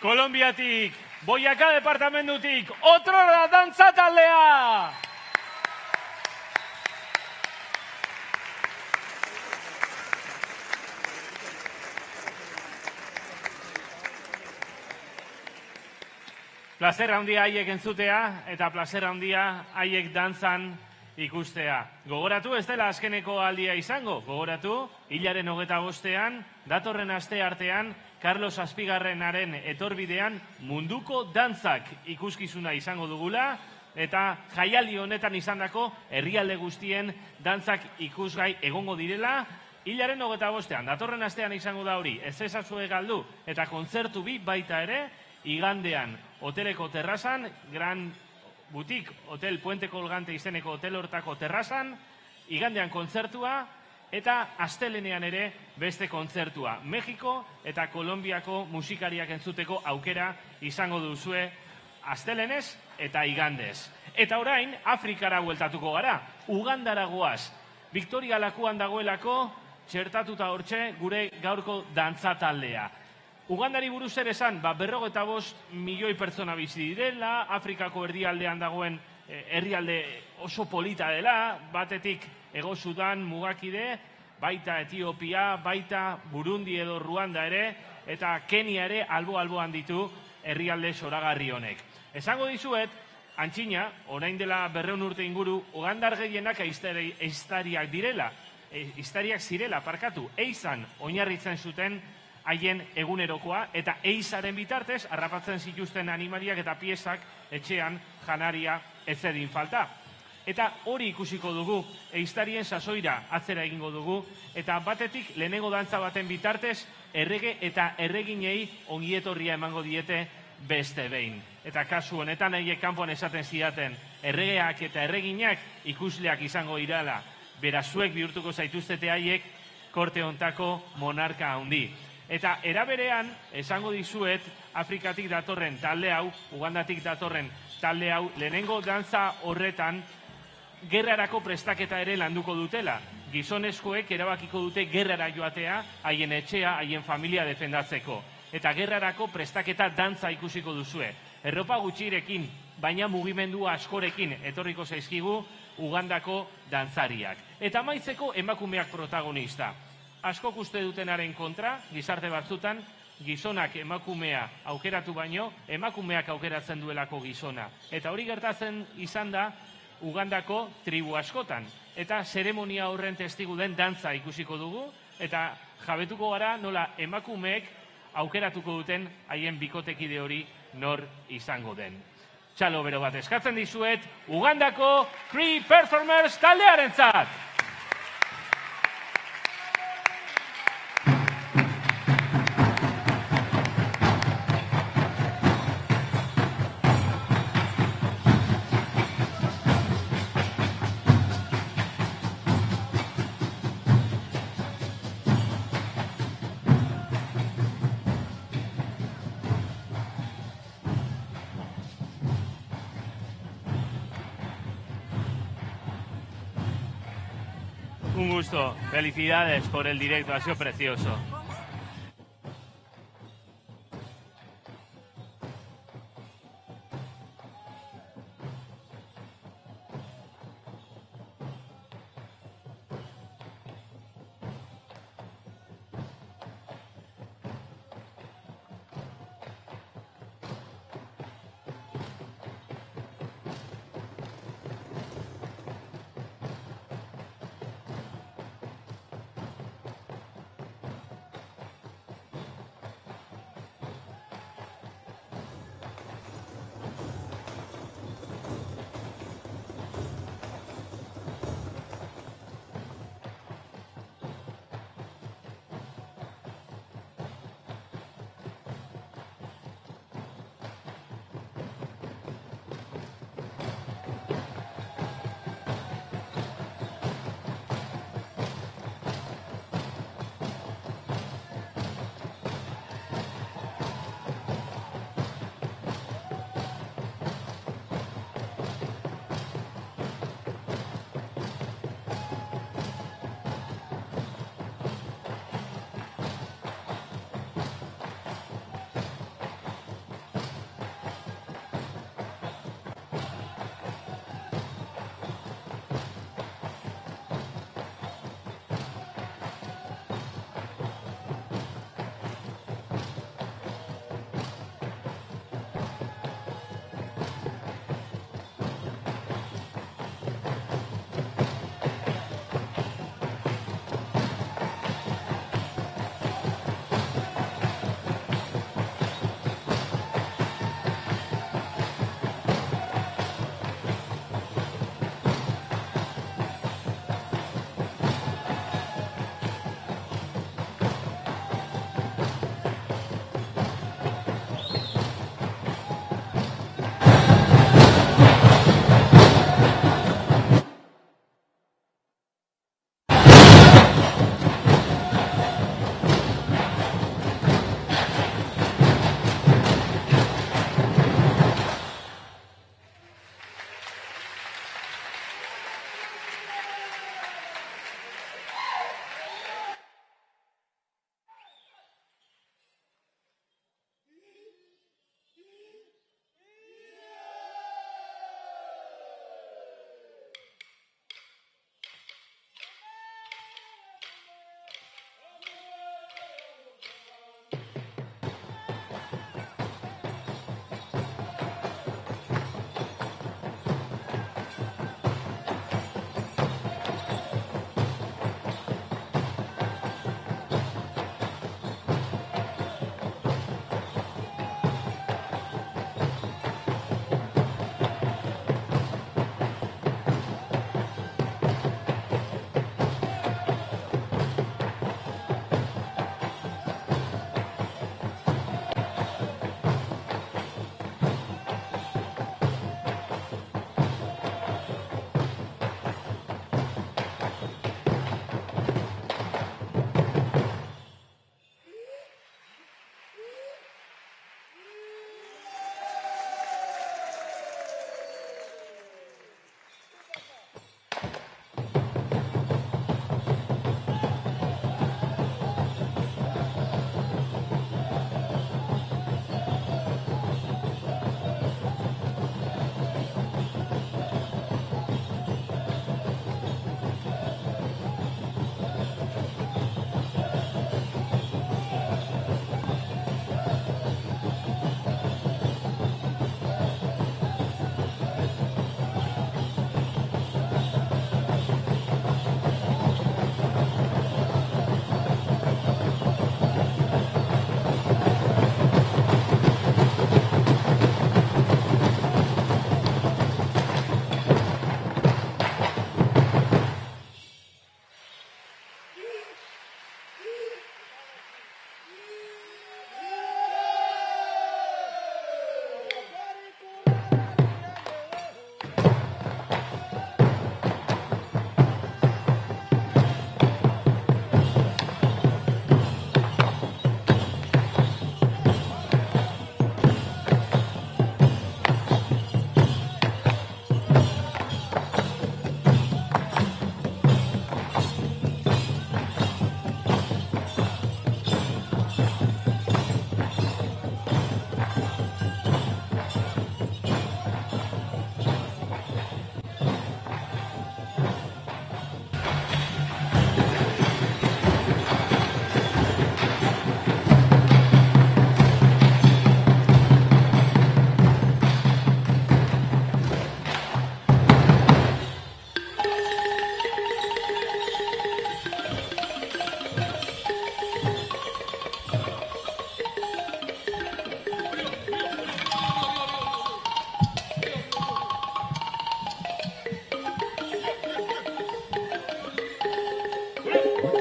Kolonbiatik, Boyaka departamentutik, Otrora dantza taldea! Plazer handia haiek entzutea eta plazer handia haiek dantzan ikustea. Gogoratu ez dela azkeneko aldia izango, gogoratu, hilaren 25ean, datorren aste artean, Carlos Azpigarrenaren etorbidean munduko dantzak ikuskizuna izango dugula, eta jaialdi honetan izandako herrialde guztien dantzak ikusgai egongo direla, hilaren 25ean, datorren astean izango da hori, ez ezazue galdu, eta kontzertu bi baita ere, igandean, hoteleko terrazan, Gran Butik, Hotel Puente Colgante izeneko hotel hortako terrazan, igandean kontzertua, eta astelenean ere beste kontzertua. Mexiko eta Kolonbiako musikariak entzuteko aukera izango duzue astelenez eta igandez. Eta orain, Afrikara bueltatuko gara, Ugandara goaz. Victoria lakuan dagoelako, txertatuta hortxe gure gaurko dantza taldea. Ugandari buruz ere esan, 55 milioi pertsona bizi direla, Afrikako erdialdean dagoen herrialde oso polita dela, batetik Ego Sudan mugakide, baita Etiopia, baita Burundi edo Ruanda ere, eta Kenia ere albo-alboan ditu herrialde zoragarri honek. Esango dizuet, antxina, orain dela 200 urte inguru, Ugandar gehienak ehiztariak direla, ehiztariak zirela, parkatu, ehizan oinarritzen zuten haien egunerokoa, eta ehizaren bitartez, harrapatzen zituzten animaliak eta piezak etxean janaria ez zedin falta. Eta hori ikusiko dugu, ehiztarien sasoira atzera egingo dugu, eta batetik lehenengo dantza baten bitartez, errege eta erreginei ongietorria emango diete beste behin. Eta kasu honetan haiek kanpoan esaten zidaten, erregeak eta erreginak ikusleak izango irala, berazuek bihurtuko zaituztete haiek korte hontako monarka handi. Eta eraberean, esango dizuet, Afrikatik datorren talde hau, Ugandatik datorren talde hau, lehenengo dantza horretan, gerrarako prestaketa ere landuko dutela. Gizonezkoek erabakiko dute gerrara joatea, haien etxea, haien familia defendatzeko. Eta gerrarako prestaketa dantza ikusiko duzue. Erropa gutxirekin, baina mugimendu askorekin etorriko zaizkigu Ugandako dantzariak. Eta amaitzeko emakumeak protagonista. Askok uste dutenaren kontra, gizarte batzutan, gizonak emakumea aukeratu baino, emakumeak aukeratzen duelako gizona. Eta hori gertatzen izan da Ugandako tribu askotan. Eta zeremonia horren testigu den dantza ikusiko dugu, eta jabetuko gara nola emakumeek aukeratuko duten haien bikotekide hori nor izango den. Txalo bero bat eskatzen dizuet, Ugandako Cree Performers taldearentzat! Un gusto, felicidades por el directo, ha sido precioso.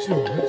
Yo,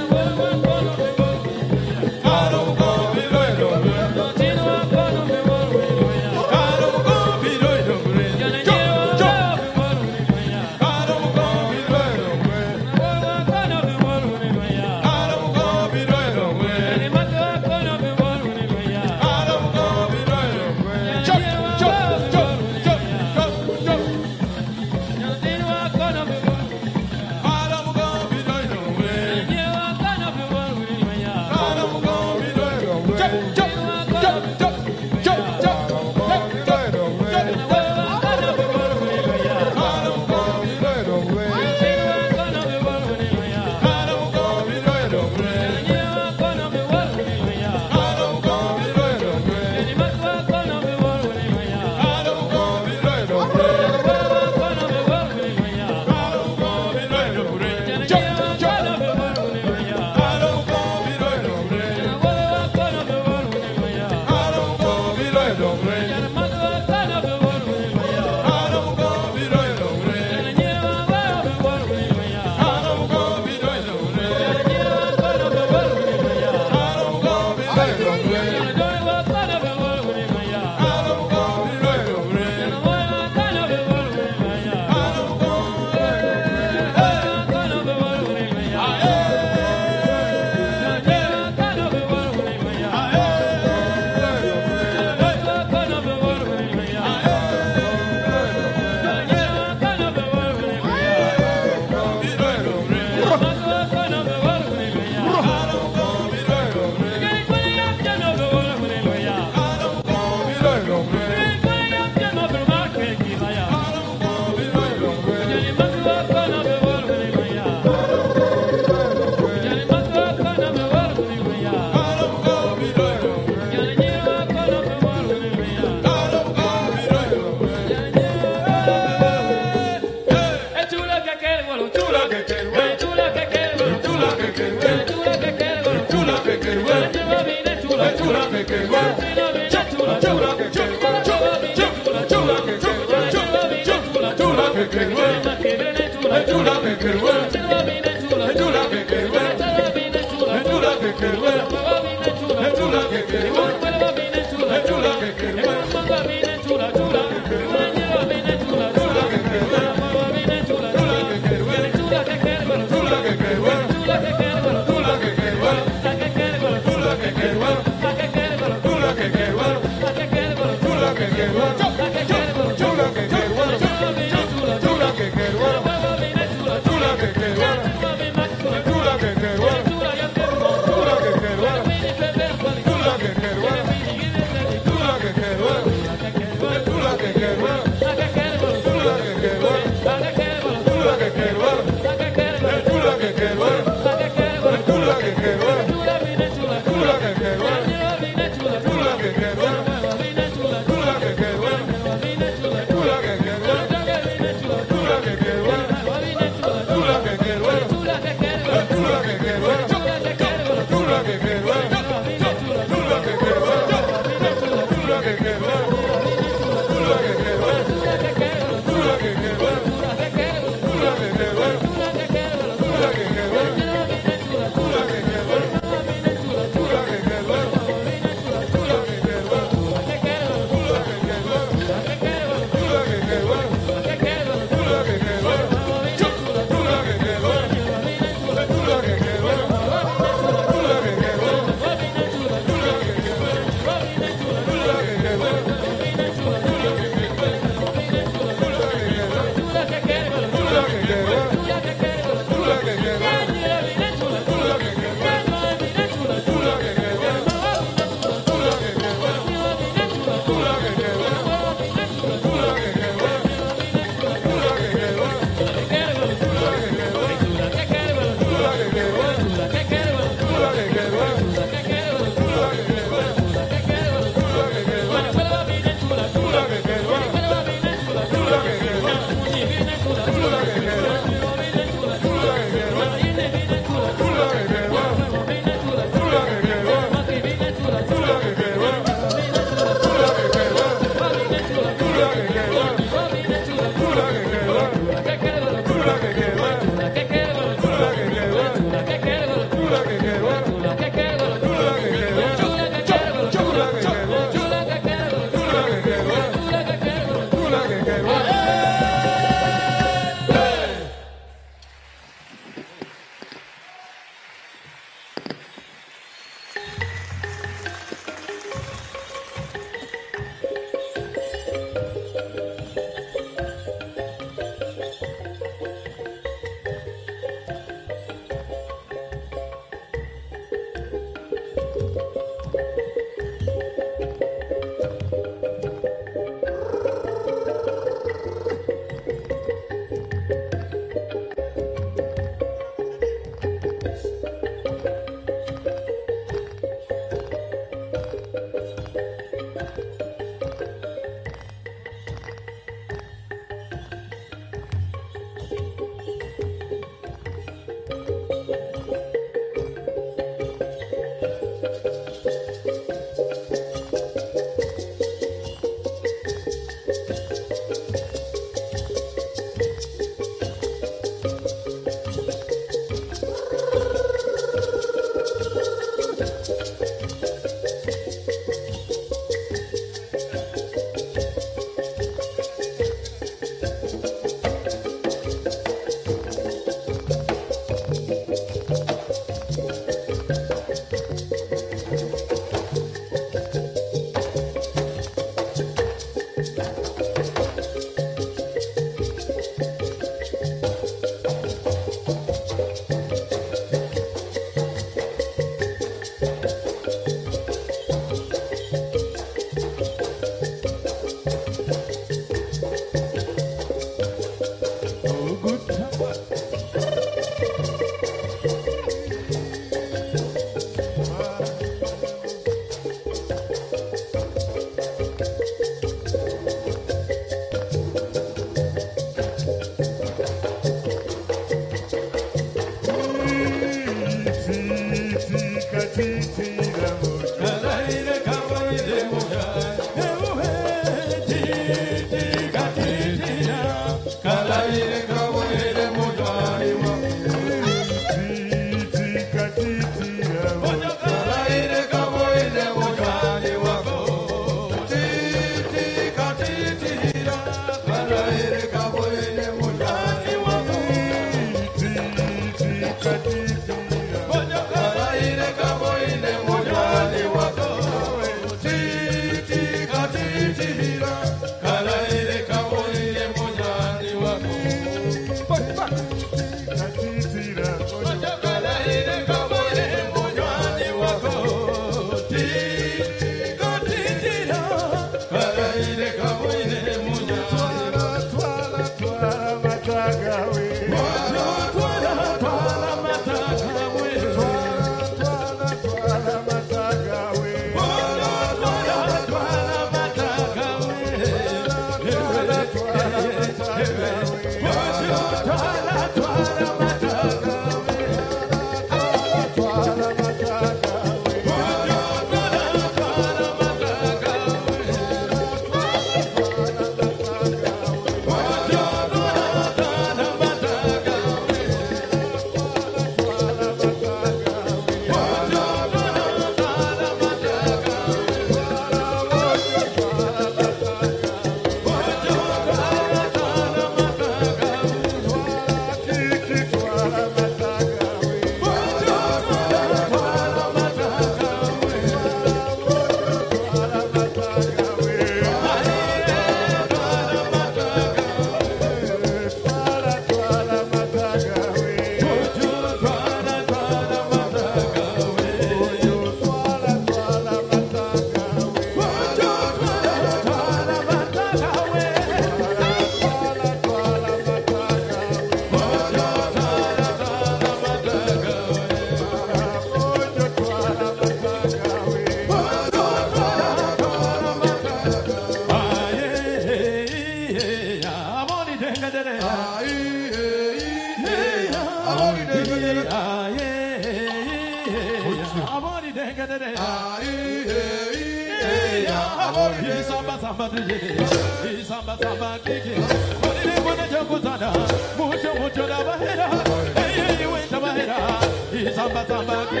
Hey,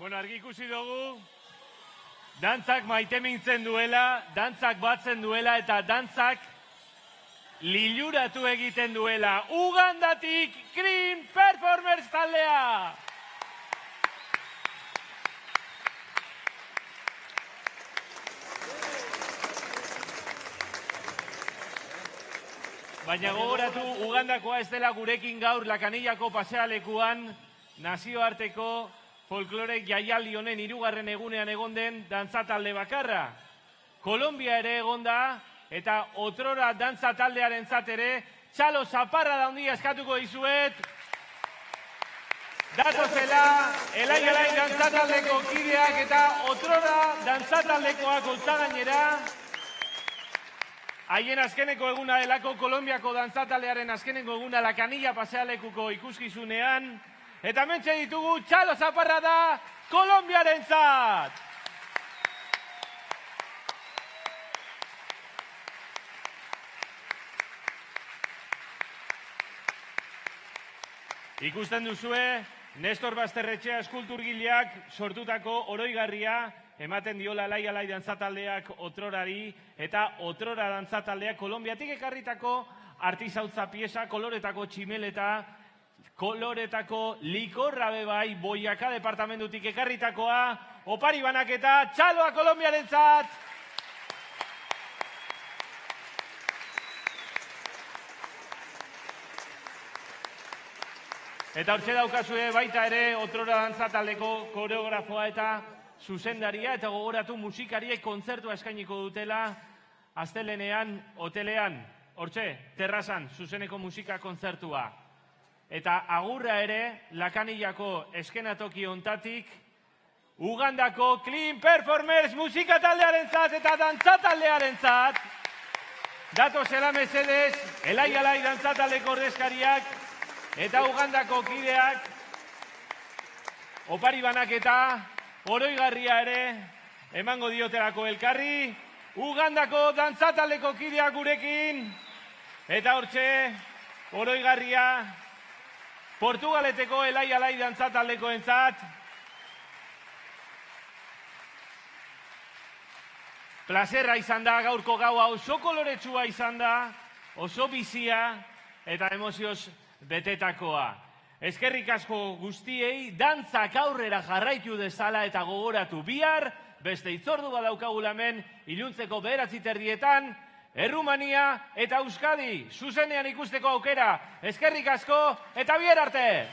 Bueno, argi ikusi dugu, dantzak maitemintzen duela, dantzak batzen duela eta dantzak liluratu egiten duela. Ugandatik Clean Performers taldea! Baina gogoratu, Ugandakoa ez dela gurekin gaur Lakanillako pasealekuan nazioarteko folklore jaialdi honen 3. egunean egon den dantza talde bakarra. Kolombia ere egon da eta otrora dantza taldearentzat ere txalo zaparra handia eskatuko dizuet. Datozela, elai dantza taldeko kideak eta otrora dantza taldekoak oltzagainera. Haien azkeneko eguna delako Kolombiako dantza taldearen azkeneko eguna Lakanilla pasealekuko ikuskizunean. Eta mentxe ditugu, txalo zaparra da Kolombiarentzat! Ikusten duzue, Nestor Basterretxea eskulturgileak sortutako oroigarria ematen diola alai dantzataldeak otrorari eta otrora dantzataldeak Kolombiatik ekarritako artizautza pieza, koloretako tximeleta, koloretako likorra bebai, Boiaka departamentutik ekarritakoa, opari banaketa, txaloa Kolombiarentzat! Eta hortxe daukazue baita ere otrora dantzataldeko koreografoa eta zuzendaria, eta gogoratu musikariek kontzertua eskainiko dutela astelenean, hotelean, hortxe, terrazan, zuzeneko musika kontzertua. Eta agurra ere, Lakanillako eskenatoki ontatik, Ugandako Clean Performers musika taldearentzat eta dantza taldearentzat. Datozela mesedez, elai dantza taldeko ordezkariak eta Ugandako kideak, opari banaketa, oroigarria ere, emango diotelako elkarri, Ugandako dantza taldeko kideak gurekin, eta hortxe, oroigarria, Portugaleteko elai dantza taldeko entzat. Plazerra izan da, gaurko gaua oso koloretsua izan da, oso bizia eta emozioz betetakoa. Eskerrik asko guztiei, dantzak aurrera jarraitu dezala eta gogoratu bihar, beste hitzordu badaukagula hemen, iluntzeko 9:30, Errumania eta Euskadi, zuzenean ikusteko aukera. Eskerrik asko eta bihar arte!